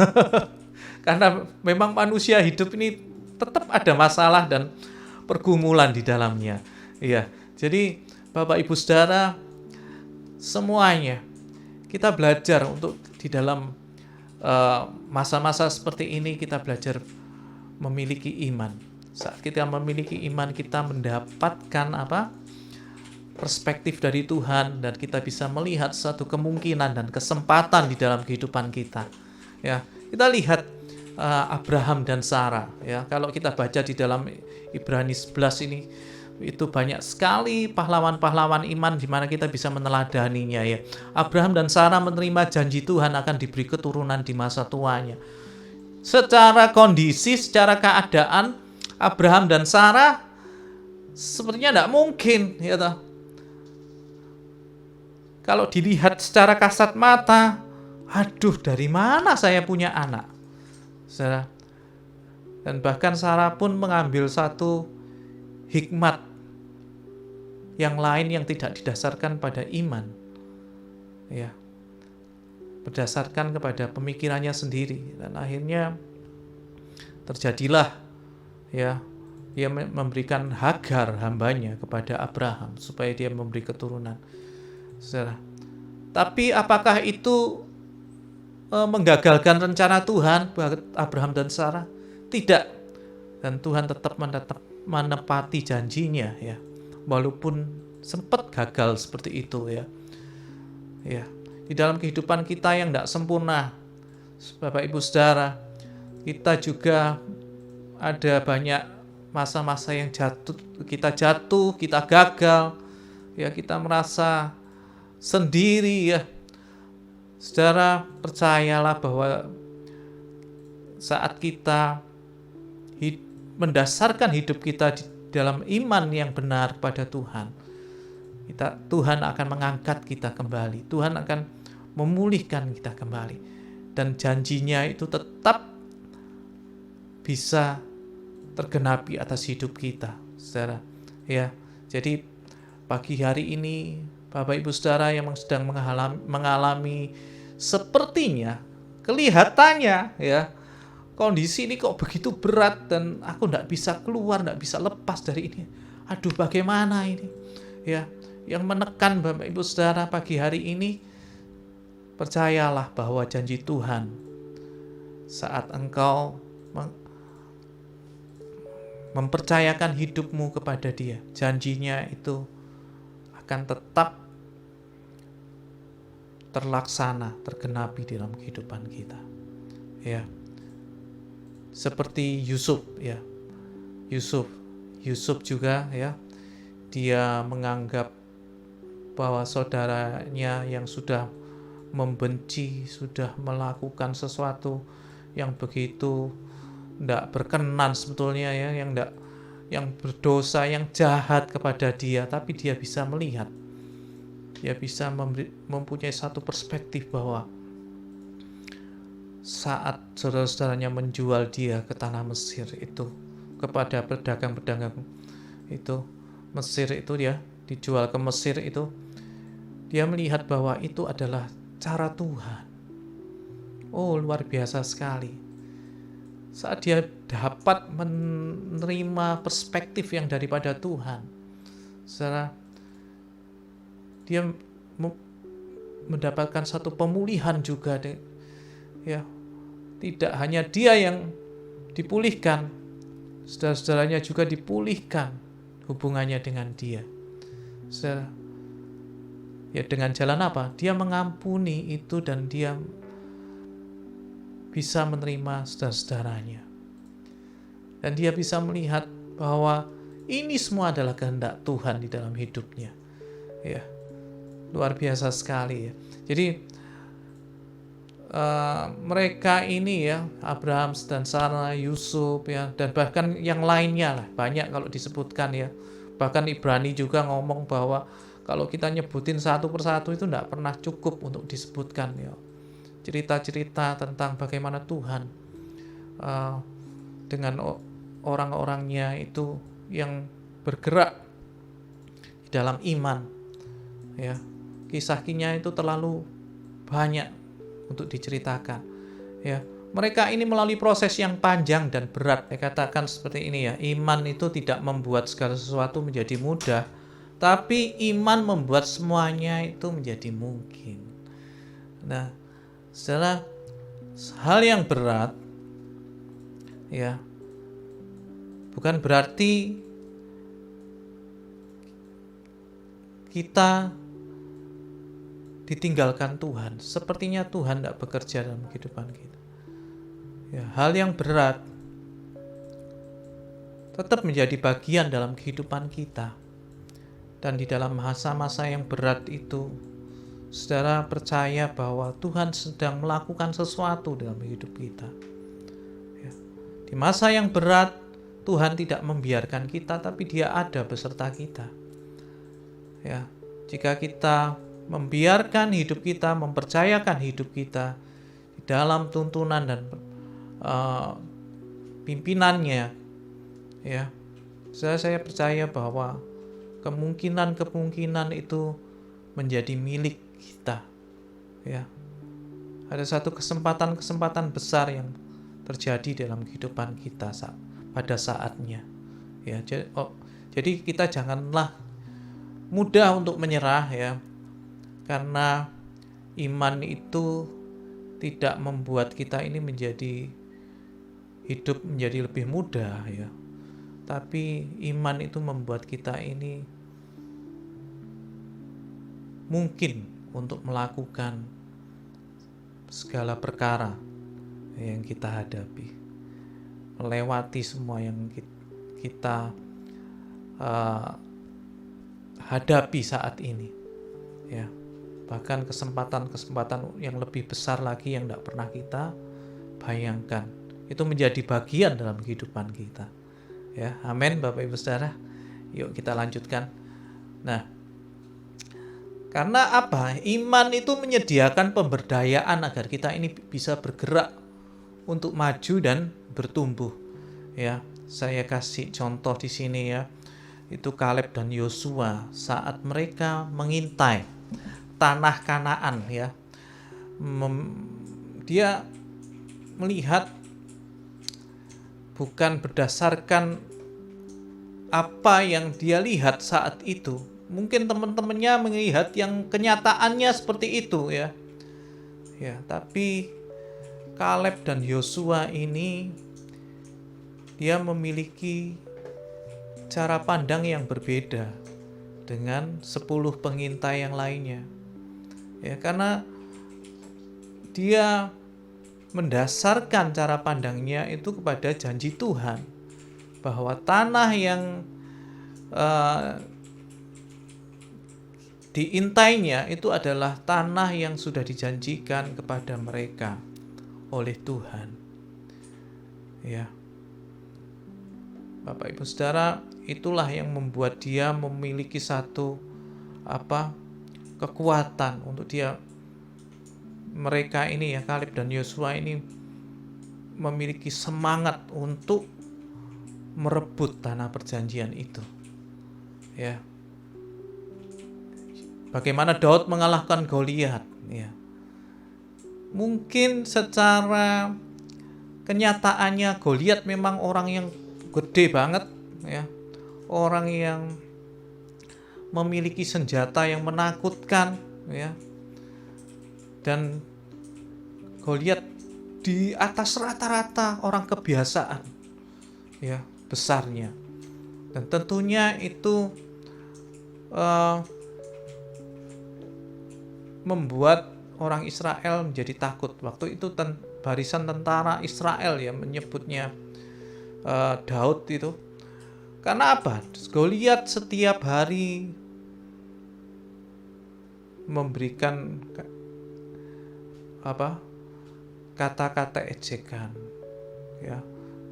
Karena memang manusia hidup ini tetap ada masalah dan pergumulan di dalamnya. Ya. Jadi Bapak Ibu Saudara, semuanya kita belajar untuk di dalam masa-masa seperti ini kita belajar memiliki iman. Saat kita memiliki iman, kita mendapatkan perspektif dari Tuhan, dan kita bisa melihat satu kemungkinan dan kesempatan di dalam kehidupan kita. Ya, kita lihat Abraham dan Sarah. Ya, kalau kita baca di dalam Ibrani 11 ini, itu banyak sekali pahlawan-pahlawan iman di mana kita bisa meneladaninya. Ya, Abraham dan Sarah menerima janji Tuhan akan diberi keturunan di masa tuanya. Secara kondisi, secara keadaan, Abraham dan Sarah sepertinya tidak mungkin, ya toh. Kalau dilihat secara kasat mata, aduh, dari mana saya punya anak? Saudara. Dan bahkan Sarah pun mengambil satu hikmat yang lain yang tidak didasarkan pada iman. Ya. Berdasarkan kepada pemikirannya sendiri, dan akhirnya terjadilah, ya, dia memberikan Hagar hambanya kepada Abraham supaya dia memberi keturunan. Saudara. Tapi apakah itu menggagalkan rencana Tuhan buat Abraham dan Sarah? Tidak. Dan Tuhan tetap menepati janjinya, ya. Walaupun sempat gagal seperti itu, ya. Ya. Di dalam kehidupan kita yang tidak sempurna, Bapak Ibu Saudara, kita juga ada banyak masa-masa yang jatuh, kita gagal, ya kita merasa sendiri ya. Saudara, percayalah bahwa saat kita mendasarkan hidup kita di dalam iman yang benar pada Tuhan, Tuhan akan mengangkat kita kembali. Tuhan akan memulihkan kita kembali. Dan janjinya itu tetap bisa tergenapi atas hidup kita, saudara. Ya, jadi pagi hari ini, Bapak Ibu Saudara yang sedang mengalami sepertinya, kelihatannya ya, kondisi ini kok begitu berat dan aku tidak bisa keluar, tidak bisa lepas dari ini. Aduh, bagaimana ini? Ya, yang menekan Bapak Ibu Saudara pagi hari ini, percayalah bahwa janji Tuhan saat engkau mempercayakan hidupmu kepada Dia, janjinya itu akan tetap terlaksana, tergenapi dalam kehidupan kita. Ya. Seperti Yusuf ya. Yusuf juga ya. Dia menganggap bahwa saudaranya yang sudah membenci, sudah melakukan sesuatu yang begitu tidak berkenan sebetulnya ya, yang berdosa, yang jahat kepada dia, tapi dia bisa melihat, dia bisa mempunyai satu perspektif bahwa saat saudara-saudaranya menjual dia ke tanah Mesir itu, kepada pedagang-pedagang itu Mesir itu, dia dijual ke Mesir itu, dia melihat bahwa itu adalah cara Tuhan. Oh, luar biasa sekali. Saat dia dapat menerima perspektif yang daripada Tuhan, saudara, dia mendapatkan satu pemulihan juga, ya. Tidak hanya dia yang dipulihkan, saudara-saudaranya juga dipulihkan hubungannya dengan dia. Saudara, ya dengan jalan apa? Dia mengampuni itu dan dia bisa menerima saudara-saudaranya. Dan dia bisa melihat bahwa ini semua adalah kehendak Tuhan di dalam hidupnya. Ya, luar biasa sekali ya. Jadi mereka ini ya, Abraham dan Sarah, Yusuf ya, dan bahkan yang lainnya lah, banyak kalau disebutkan ya. Bahkan Ibrani juga ngomong bahwa kalau kita nyebutin satu persatu itu tidak pernah cukup untuk disebutkan ya. Cerita-cerita tentang bagaimana Tuhan dengan orang-orangnya itu yang bergerak di dalam iman ya, kisah-kisahnya itu terlalu banyak untuk diceritakan ya. Mereka ini melalui proses yang panjang dan berat. Saya katakan seperti ini ya, iman itu tidak membuat segala sesuatu menjadi mudah, tapi iman membuat semuanya itu menjadi mungkin. Nah, setelah hal yang berat ya, bukan berarti kita ditinggalkan Tuhan. Sepertinya Tuhan tidak bekerja dalam kehidupan kita ya. Hal yang berat tetap menjadi bagian dalam kehidupan kita. Dan di dalam masa-masa yang berat itu, saudara percaya bahwa Tuhan sedang melakukan sesuatu dalam hidup kita. Ya. Di masa yang berat, Tuhan tidak membiarkan kita, tapi Dia ada beserta kita. Ya, jika kita membiarkan hidup kita, mempercayakan hidup kita di dalam tuntunan dan pimpinannya, ya, saya percaya bahwa kemungkinan itu menjadi milik kita. Ya, ada satu kesempatan besar yang terjadi dalam kehidupan kita pada saatnya. Ya, jadi kita janganlah mudah untuk menyerah ya, karena iman itu tidak membuat kita ini hidup menjadi lebih mudah ya, tapi iman itu membuat kita ini mungkin untuk melakukan segala perkara yang kita hadapi, melewati semua yang kita hadapi saat ini, ya. Bahkan kesempatan-kesempatan yang lebih besar lagi yang tidak pernah kita bayangkan, itu menjadi bagian dalam kehidupan kita, ya. Amin, Bapak Ibu Saudara. Yuk kita lanjutkan. Nah, karena apa? Iman itu menyediakan pemberdayaan agar kita ini bisa bergerak untuk maju dan bertumbuh, ya. Saya kasih contoh di sini, ya. Itu Kaleb dan Yosua saat mereka mengintai tanah Kanaan, ya. Dia melihat bukan berdasarkan apa yang dia lihat saat itu. Mungkin teman-temannya melihat yang kenyataannya seperti itu, ya. Ya, tapi Kaleb dan Yosua ini dia memiliki cara pandang yang berbeda dengan 10 pengintai yang lainnya. Ya, karena dia mendasarkan cara pandangnya itu kepada janji Tuhan bahwa tanah yang diintainya itu adalah tanah yang sudah dijanjikan kepada mereka oleh Tuhan. Ya. Bapak Ibu Saudara, itulah yang membuat dia memiliki satu kekuatan untuk mereka ini, ya, Kaleb dan Yosua ini memiliki semangat untuk merebut tanah perjanjian itu. Ya. Bagaimana Daud mengalahkan Goliat, ya. Mungkin secara kenyataannya Goliat memang orang yang gede banget, ya. Orang yang memiliki senjata yang menakutkan, ya. Dan Goliat di atas rata-rata orang kebiasaan, ya, besarnya. Dan tentunya itu membuat orang Israel menjadi takut. Waktu itu barisan tentara Israel, ya, menyebutnya Daud itu. Karena apa? Goliat setiap hari memberikan kata-kata ejekan, ya,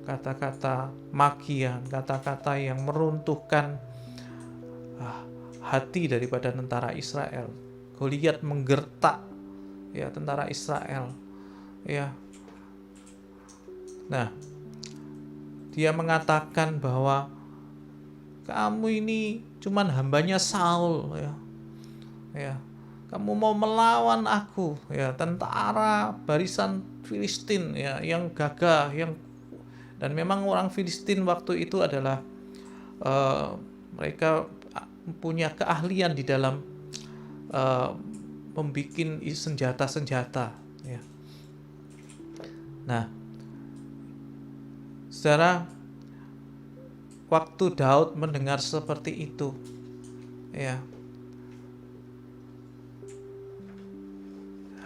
kata-kata makian, kata-kata yang meruntuhkan hati daripada tentara Israel. Goliat menggertak, ya, tentara Israel, ya. Nah, dia mengatakan bahwa kamu ini cuman hambanya Saul, ya. Ya, kamu mau melawan aku, ya, tentara barisan Filistin, ya, yang gagah, dan memang orang Filistin waktu itu adalah mereka punya keahlian di dalam membuat senjata-senjata, ya. Nah, saudara, waktu Daud mendengar seperti itu, ya,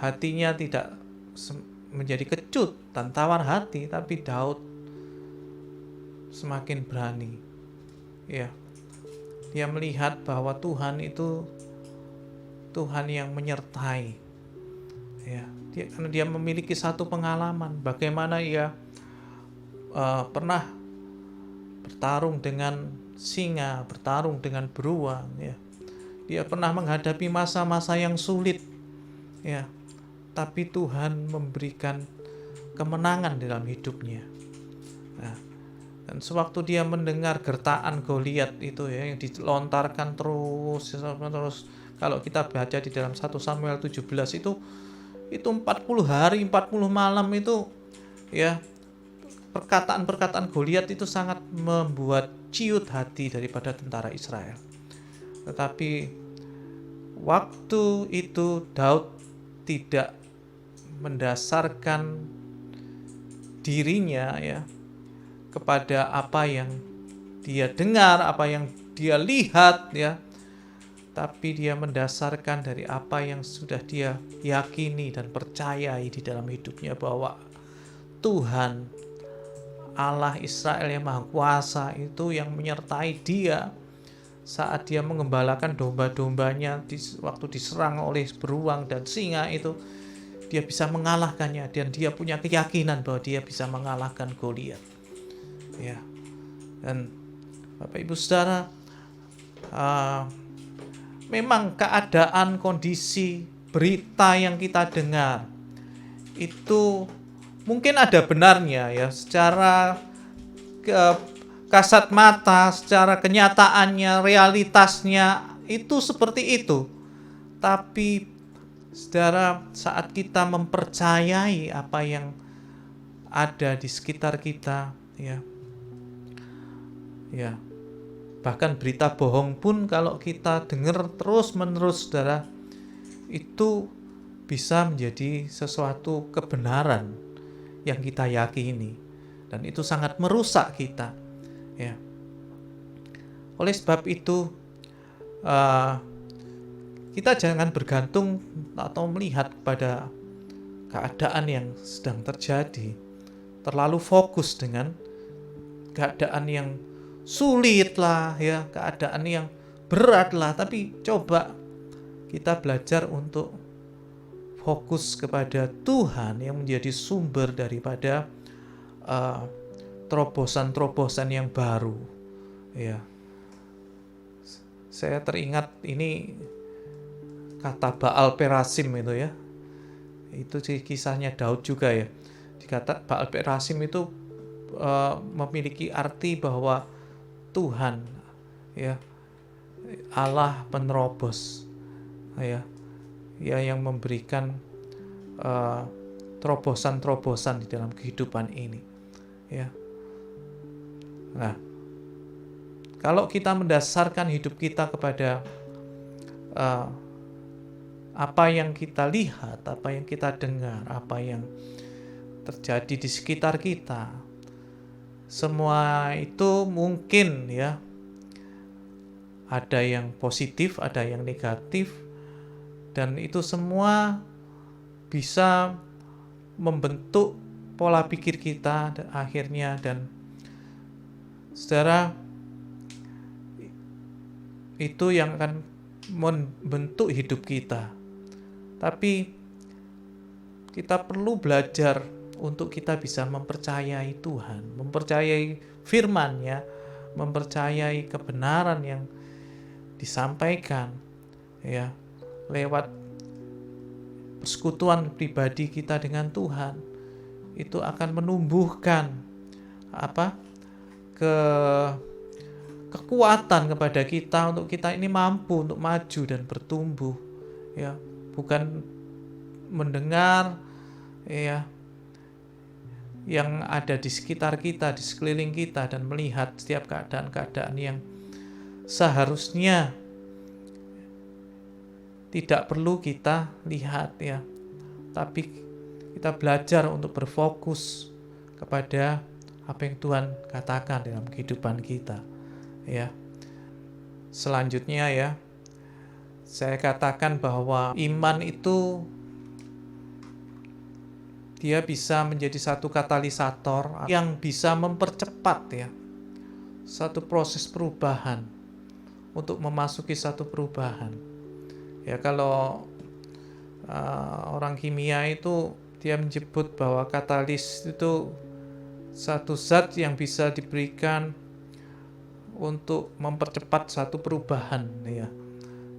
hatinya tidak menjadi kecut dan tawar hati, tapi Daud semakin berani, ya. Dia melihat bahwa Tuhan itu Tuhan yang menyertai, ya. Karena dia memiliki satu pengalaman bagaimana ia pernah bertarung dengan singa, bertarung dengan beruang, ya. Dia pernah menghadapi masa-masa yang sulit, ya. Tapi Tuhan memberikan kemenangan dalam hidupnya. Nah, dan sewaktu dia mendengar gertakan Goliat itu, ya, yang dilontarkan terus. Kalau kita baca di dalam 1 Samuel 17 itu 40 hari 40 malam itu, ya, perkataan-perkataan Goliat itu sangat membuat ciut hati daripada tentara Israel. Tetapi waktu itu Daud tidak mendasarkan dirinya, ya, kepada apa yang dia dengar, apa yang dia lihat, ya, tapi dia mendasarkan dari apa yang sudah dia yakini dan percayai di dalam hidupnya, bahwa Tuhan Allah Israel yang Maha Kuasa itu yang menyertai dia saat dia mengembalakan domba-dombanya waktu diserang oleh beruang dan singa itu, dia bisa mengalahkannya dan dia punya keyakinan bahwa dia bisa mengalahkan Goliat. Ya. Dan Bapak Ibu Saudara, memang keadaan, kondisi, berita yang kita dengar itu mungkin ada benarnya ya, secara kasat mata, secara kenyataannya, realitasnya itu seperti itu. Tapi saudara, saat kita mempercayai apa yang ada di sekitar kita, ya, bahkan berita bohong pun kalau kita dengar terus-menerus, saudara, itu bisa menjadi sesuatu kebenaran yang kita yakini, dan itu sangat merusak kita, ya. Oleh sebab itu, kita jangan bergantung atau melihat pada keadaan yang sedang terjadi, terlalu fokus dengan keadaan yang sulit lah, ya, keadaan yang berat lah. Tapi coba kita belajar untuk fokus kepada Tuhan yang menjadi sumber daripada terobosan-terobosan yang baru, ya. Saya teringat ini kata Baal Perasim itu, ya. Itu kisahnya Daud juga, ya. Dikata Baal Perasim itu memiliki arti bahwa Tuhan, ya, Allah penerobos, ya, yang memberikan terobosan-terobosan di dalam kehidupan ini, ya. Nah, kalau kita mendasarkan hidup kita kepada apa yang kita lihat, apa yang kita dengar, apa yang terjadi di sekitar kita, semua itu mungkin, ya, ada yang positif, ada yang negatif, dan itu semua bisa membentuk pola pikir kita akhirnya. Dan saudara, itu yang akan membentuk hidup kita. Tapi kita perlu belajar untuk kita bisa mempercayai Tuhan, mempercayai firman-Nya, mempercayai kebenaran yang disampaikan, ya, lewat persekutuan pribadi kita dengan Tuhan. Itu akan menumbuhkan kekuatan kepada kita untuk kita ini mampu untuk maju dan bertumbuh, ya, bukan mendengar, ya, yang ada di sekitar kita, di sekeliling kita, dan melihat setiap keadaan-keadaan yang seharusnya tidak perlu kita lihat, ya. Tapi kita belajar untuk berfokus kepada apa yang Tuhan katakan dalam kehidupan kita, ya. Selanjutnya, ya, saya katakan bahwa iman itu dia bisa menjadi satu katalisator yang bisa mempercepat, ya, satu proses perubahan untuk memasuki satu perubahan. Ya, kalau orang kimia itu dia menyebut bahwa katalis itu satu zat yang bisa diberikan untuk mempercepat satu perubahan, ya,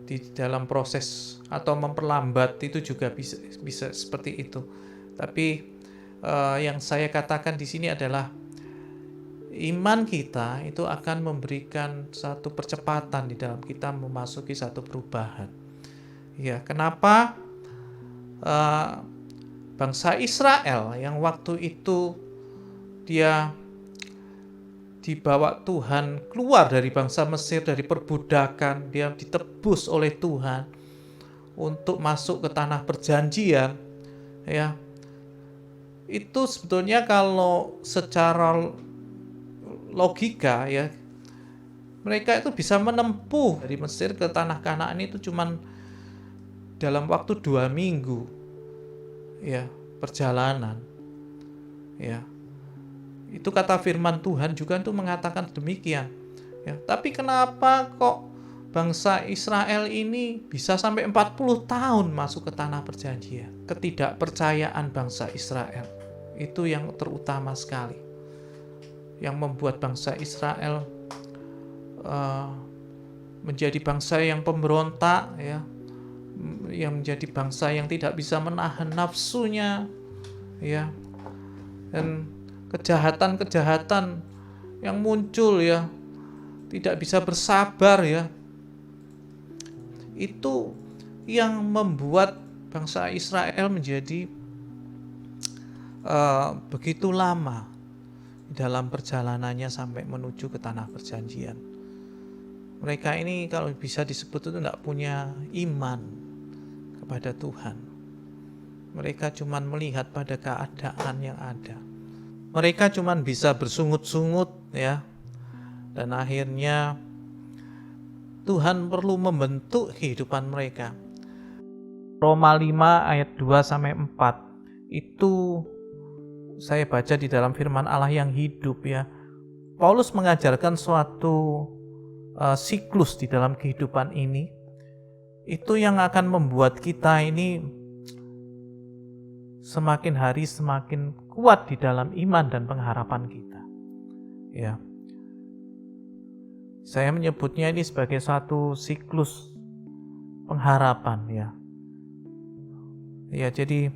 di dalam proses, atau memperlambat itu juga bisa seperti itu. Tapi yang saya katakan di sini adalah iman kita itu akan memberikan satu percepatan di dalam kita memasuki satu perubahan. Ya, kenapa bangsa Israel yang waktu itu dia dibawa Tuhan keluar dari bangsa Mesir, dari perbudakan, dia ditebus oleh Tuhan untuk masuk ke tanah perjanjian, ya. Itu sebetulnya kalau secara logika, ya, mereka itu bisa menempuh dari Mesir ke tanah Kanaan itu cuman dalam waktu 2 minggu, ya, perjalanan, ya. Itu kata firman Tuhan juga itu mengatakan demikian. Ya, tapi kenapa kok bangsa Israel ini bisa sampai 40 tahun masuk ke tanah perjanjian? Ketidakpercayaan bangsa Israel itu yang terutama sekali, yang membuat bangsa Israel menjadi bangsa yang pemberontak, ya, yang menjadi bangsa yang tidak bisa menahan nafsunya, ya, dan kejahatan-kejahatan yang muncul, ya, tidak bisa bersabar, ya, itu yang membuat bangsa Israel menjadi begitu lama dalam perjalanannya sampai menuju ke tanah perjanjian. Mereka ini kalau bisa disebut itu tidak punya iman kepada Tuhan. Mereka cuma melihat pada keadaan yang ada. Mereka cuma bisa bersungut-sungut, ya. Dan akhirnya Tuhan perlu membentuk kehidupan mereka. Roma 5 ayat 2-4 itu saya baca di dalam firman Allah yang hidup, ya. Paulus mengajarkan suatu siklus di dalam kehidupan ini. Itu yang akan membuat kita ini semakin hari semakin kuat di dalam iman dan pengharapan kita. Ya. Saya menyebutnya ini sebagai suatu siklus pengharapan, ya. Ya, jadi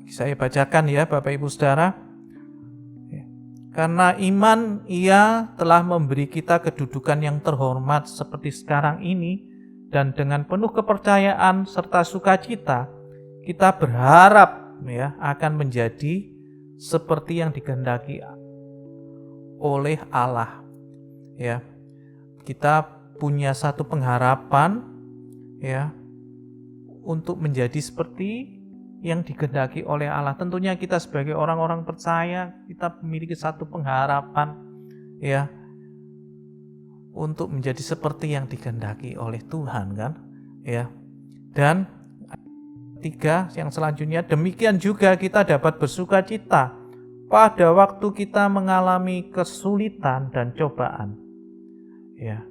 saya bacakan, ya, Bapak Ibu Saudara. Karena iman ia telah memberi kita kedudukan yang terhormat seperti sekarang ini, dan dengan penuh kepercayaan serta sukacita kita berharap, ya, akan menjadi seperti yang dikehendaki oleh Allah. Ya, kita punya satu pengharapan, ya, untuk menjadi seperti yang dikehendaki oleh Allah. Tentunya kita sebagai orang-orang percaya, kita memiliki satu pengharapan, ya, untuk menjadi seperti yang dikehendaki oleh Tuhan, kan, ya. Dan 3 yang selanjutnya, demikian juga kita dapat bersukacita pada waktu kita mengalami kesulitan dan cobaan. Ya,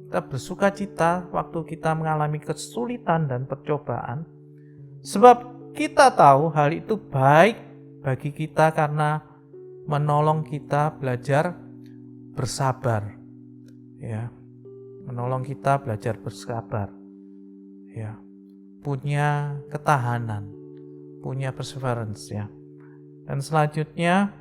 kita bersukacita waktu kita mengalami kesulitan dan percobaan, sebab kita tahu hal itu baik bagi kita karena menolong kita belajar bersabar. Ya, menolong kita belajar bersabar. Ya, punya ketahanan, punya perseverance, ya. Dan selanjutnya,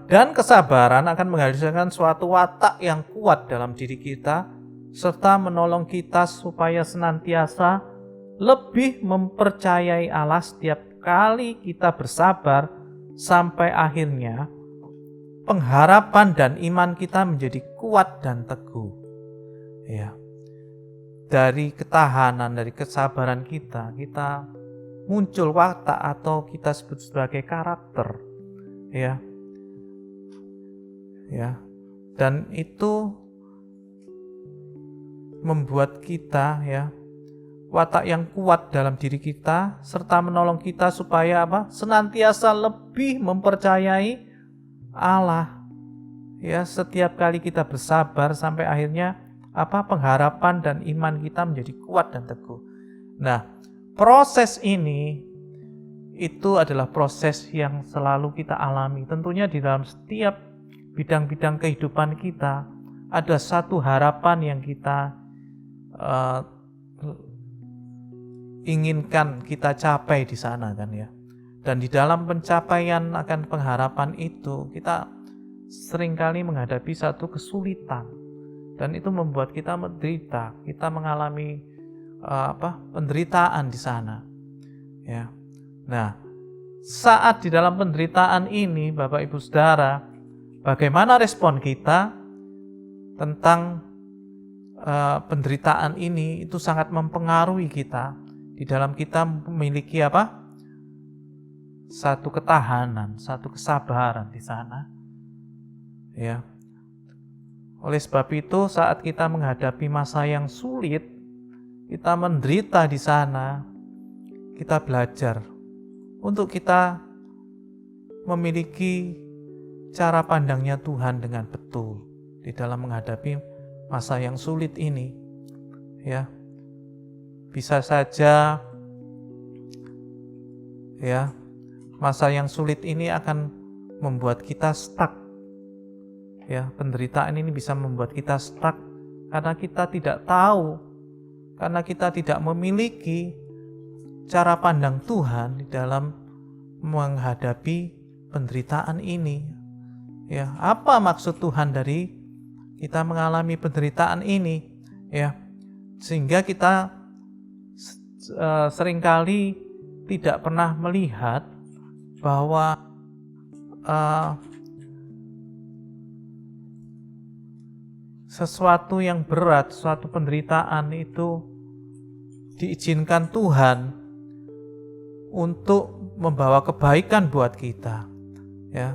dan kesabaran akan menghasilkan suatu watak yang kuat dalam diri kita, serta menolong kita supaya senantiasa lebih mempercayai Allah setiap kali kita bersabar, sampai akhirnya pengharapan dan iman kita menjadi kuat dan teguh. Ya. Dari ketahanan, dari kesabaran kita muncul watak atau kita sebut sebagai karakter. Ya. Ya. Dan itu membuat kita, ya, watak yang kuat dalam diri kita, serta menolong kita supaya apa? Senantiasa lebih mempercayai Allah. Ya, setiap kali kita bersabar sampai akhirnya apa? Pengharapan dan iman kita menjadi kuat dan teguh. Nah, proses ini itu adalah proses yang selalu kita alami. Tentunya di dalam setiap bidang-bidang kehidupan kita ada satu harapan yang kita inginkan kita capai di sana, kan, ya. Dan di dalam pencapaian akan pengharapan itu kita seringkali menghadapi satu kesulitan, dan itu membuat kita menderita, kita mengalami penderitaan di sana, ya. Nah, saat di dalam penderitaan ini, Bapak Ibu Saudara, bagaimana respon kita tentang penderitaan ini itu sangat mempengaruhi kita. Di dalam kita memiliki apa? Satu ketahanan, satu kesabaran di sana. Ya. Oleh sebab itu, saat kita menghadapi masa yang sulit, kita menderita di sana, kita belajar untuk kita memiliki cara pandangnya Tuhan dengan betul di dalam menghadapi masa yang sulit ini. Ya, bisa saja ya, masa yang sulit ini akan membuat kita stuck. Ya, penderitaan ini bisa membuat kita stuck karena kita tidak tahu, karena kita tidak memiliki cara pandang Tuhan di dalam menghadapi penderitaan ini. Ya, apa maksud Tuhan dari kita mengalami penderitaan ini? Ya, sehingga kita seringkali tidak pernah melihat bahwa sesuatu yang berat, suatu penderitaan itu diizinkan Tuhan untuk membawa kebaikan buat kita. Ya,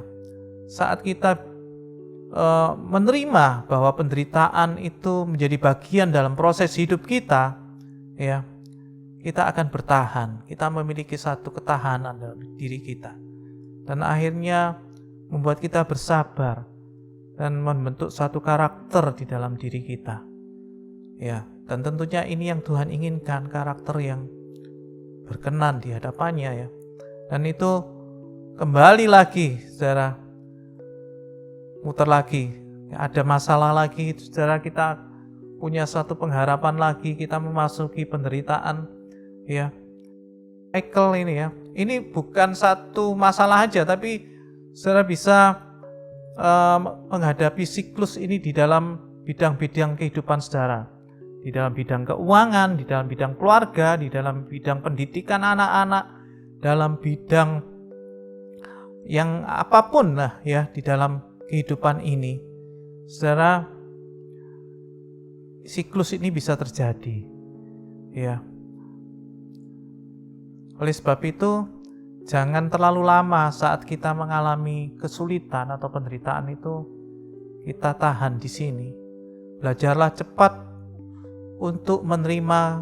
saat kita menerima bahwa penderitaan itu menjadi bagian dalam proses hidup kita, ya, kita akan bertahan. Kita memiliki satu ketahanan dalam diri kita, dan akhirnya membuat kita bersabar dan membentuk satu karakter di dalam diri kita. Ya, dan tentunya ini yang Tuhan inginkan, karakter yang berkenan di hadapannya, ya. Dan itu kembali lagi, saudara, muter lagi, ya, ada masalah lagi, saudara, kita punya suatu pengharapan lagi, kita memasuki penderitaan, ya. Cycle ini, ya. Ini bukan satu masalah aja, tapi saudara bisa menghadapi siklus ini di dalam bidang-bidang kehidupan saudara, di dalam bidang keuangan, di dalam bidang keluarga, di dalam bidang pendidikan anak-anak, dalam bidang yang apapun lah, ya, di dalam kehidupan ini. Saudara, siklus ini bisa terjadi, ya. Oleh sebab itu, jangan terlalu lama saat kita mengalami kesulitan atau penderitaan itu kita tahan di sini. Belajarlah cepat untuk menerima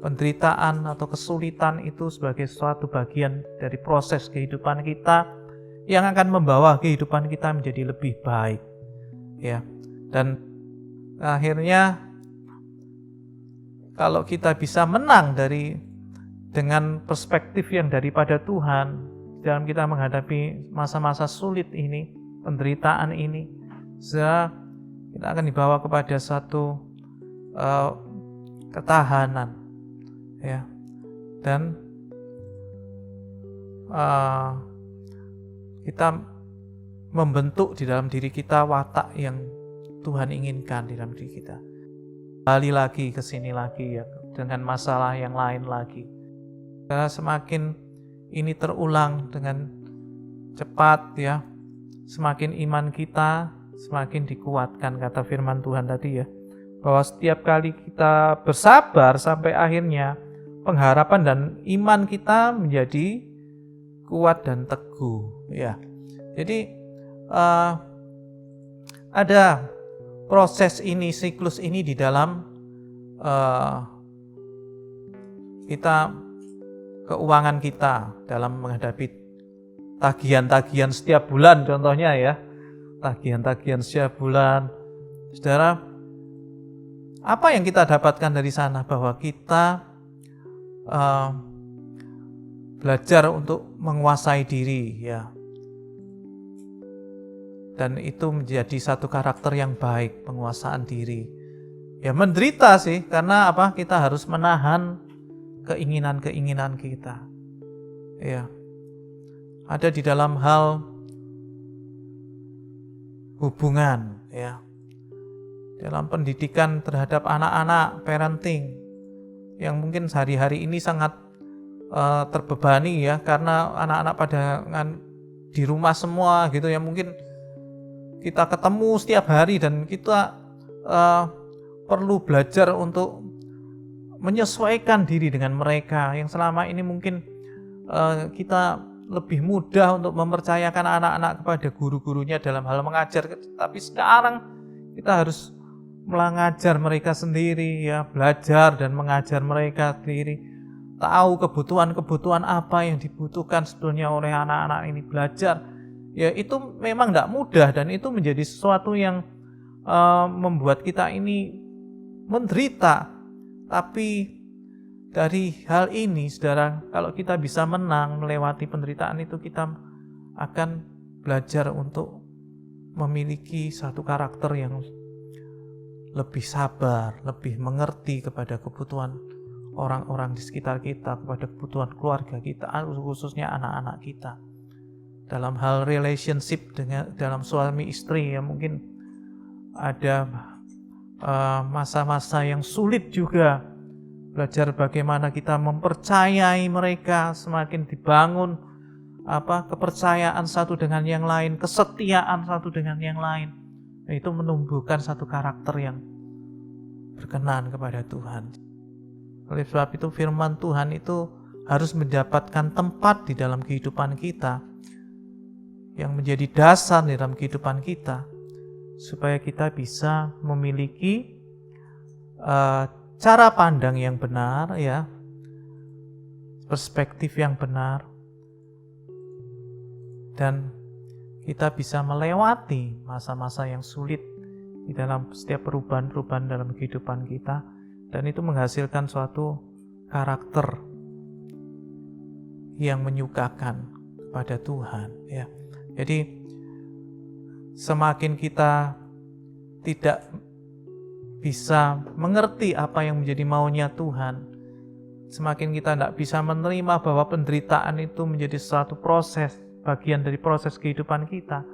penderitaan atau kesulitan itu sebagai suatu bagian dari proses kehidupan kita yang akan membawa kehidupan kita menjadi lebih baik, ya. Dan akhirnya kalau kita bisa menang dengan perspektif yang daripada Tuhan dalam kita menghadapi masa-masa sulit ini, penderitaan ini, kita akan dibawa kepada satu ketahanan, ya. Dan kita membentuk di dalam diri kita watak yang Tuhan inginkan di dalam diri kita. Kembali lagi ke sini lagi, ya, dengan masalah yang lain lagi. Karena semakin ini terulang dengan cepat, ya, semakin iman kita semakin dikuatkan, kata firman Tuhan tadi, ya, bahwa setiap kali kita bersabar sampai akhirnya pengharapan dan iman kita menjadi kuat dan teguh, ya. Jadi ada proses ini, siklus ini di dalam keuangan kita dalam menghadapi tagihan-tagihan setiap bulan, contohnya, ya, tagihan-tagihan setiap bulan. Saudara, apa yang kita dapatkan dari sana? Bahwa kita belajar untuk menguasai diri, ya, dan itu menjadi satu karakter yang baik, penguasaan diri. Ya, menderita sih, karena apa? Kita harus menahan keinginan-keinginan kita, ya. Ada di dalam hal hubungan, ya, dalam pendidikan terhadap anak-anak, parenting, yang mungkin sehari-hari ini sangat terbebani, ya, karena anak-anak pada di rumah semua, gitu, ya. Mungkin kita ketemu setiap hari dan kita perlu belajar untuk menyesuaikan diri dengan mereka yang selama ini mungkin kita lebih mudah untuk mempercayakan anak-anak kepada guru-gurunya dalam hal mengajar, tapi sekarang kita harus mengajar mereka sendiri, ya, belajar dan mengajar mereka sendiri. tahu kebutuhan-kebutuhan apa yang dibutuhkan sebetulnya oleh anak-anak ini, belajar. Ya itu memang tidak mudah, dan itu menjadi sesuatu yang membuat kita ini menderita. Tapi dari hal ini, saudara, kalau kita bisa menang melewati penderitaan itu, kita akan belajar untuk memiliki satu karakter yang lebih sabar, lebih mengerti kepada kebutuhan orang-orang di sekitar kita, kepada kebutuhan keluarga kita, khususnya anak-anak kita. Dalam hal relationship dalam suami istri, ya mungkin ada masa-masa yang sulit juga. Belajar bagaimana kita mempercayai mereka, semakin dibangun kepercayaan satu dengan yang lain, kesetiaan satu dengan yang lain. Itu menumbuhkan satu karakter yang berkenan kepada Tuhan. Oleh sebab itu firman Tuhan itu harus mendapatkan tempat di dalam kehidupan kita, yang menjadi dasar di dalam kehidupan kita, supaya kita bisa memiliki cara pandang yang benar, ya, perspektif yang benar, dan kita bisa melewati masa-masa yang sulit di dalam setiap perubahan-perubahan dalam kehidupan kita, dan itu menghasilkan suatu karakter yang menyukakan kepada Tuhan, ya. Jadi semakin kita tidak bisa mengerti apa yang menjadi maunya Tuhan, semakin kita tidak bisa menerima bahwa penderitaan itu menjadi suatu proses, bagian dari proses kehidupan kita,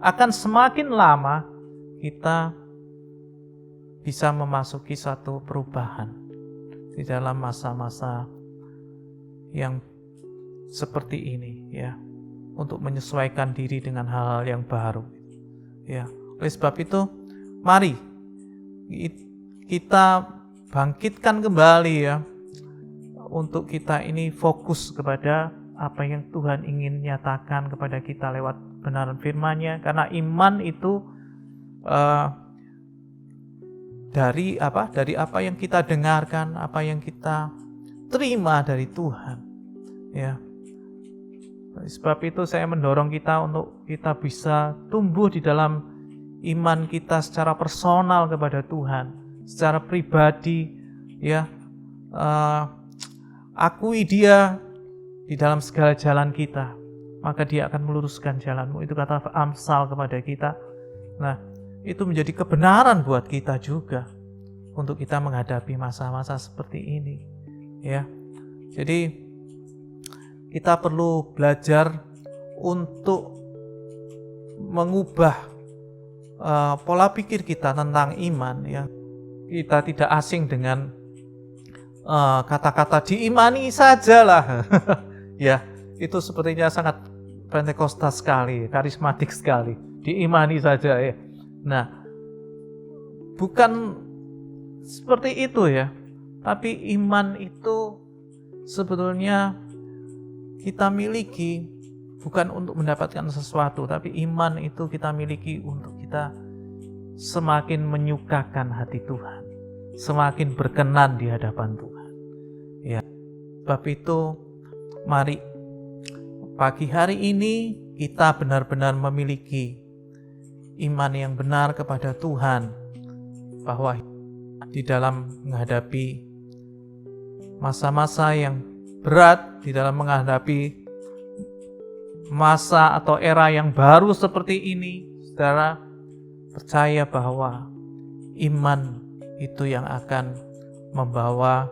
akan semakin lama kita bisa memasuki satu perubahan di dalam masa-masa yang seperti ini, ya, untuk menyesuaikan diri dengan hal-hal yang baru, ya. Oleh sebab itu, mari kita bangkitkan kembali, ya, untuk kita ini fokus kepada apa yang Tuhan ingin nyatakan kepada kita lewat kebenaran firman-Nya, karena iman itu dari apa yang kita dengarkan, apa yang kita terima dari Tuhan, ya. Sebab itu saya mendorong kita untuk kita bisa tumbuh di dalam iman kita secara personal kepada Tuhan, secara pribadi, ya. Akui Dia di dalam segala jalan kita, maka Dia akan meluruskan jalanmu. Itu kata Amsal kepada kita. Nah, itu menjadi kebenaran buat kita juga untuk kita menghadapi masa-masa seperti ini, ya. Jadi kita perlu belajar untuk mengubah pola pikir kita tentang iman, ya. Kita tidak asing dengan kata-kata diimani sajalah. Ya, itu sepertinya sangat Pentakosta sekali, karismatik sekali. Diimani saja, ya. Nah, bukan seperti itu, ya. Tapi iman itu sebetulnya kita miliki bukan untuk mendapatkan sesuatu, tapi iman itu kita miliki untuk kita semakin menyukakan hati Tuhan, semakin berkenan di hadapan Tuhan, ya. Sebab itu mari pagi hari ini kita benar-benar memiliki iman yang benar kepada Tuhan, bahwa di dalam menghadapi masa-masa yang berat, di dalam menghadapi masa atau era yang baru seperti ini, saudara percaya bahwa iman itu yang akan membawa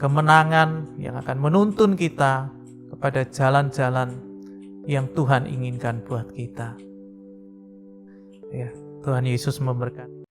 kemenangan, yang akan menuntun kita kepada jalan-jalan yang Tuhan inginkan buat kita. Ya, Tuhan Yesus memberkati.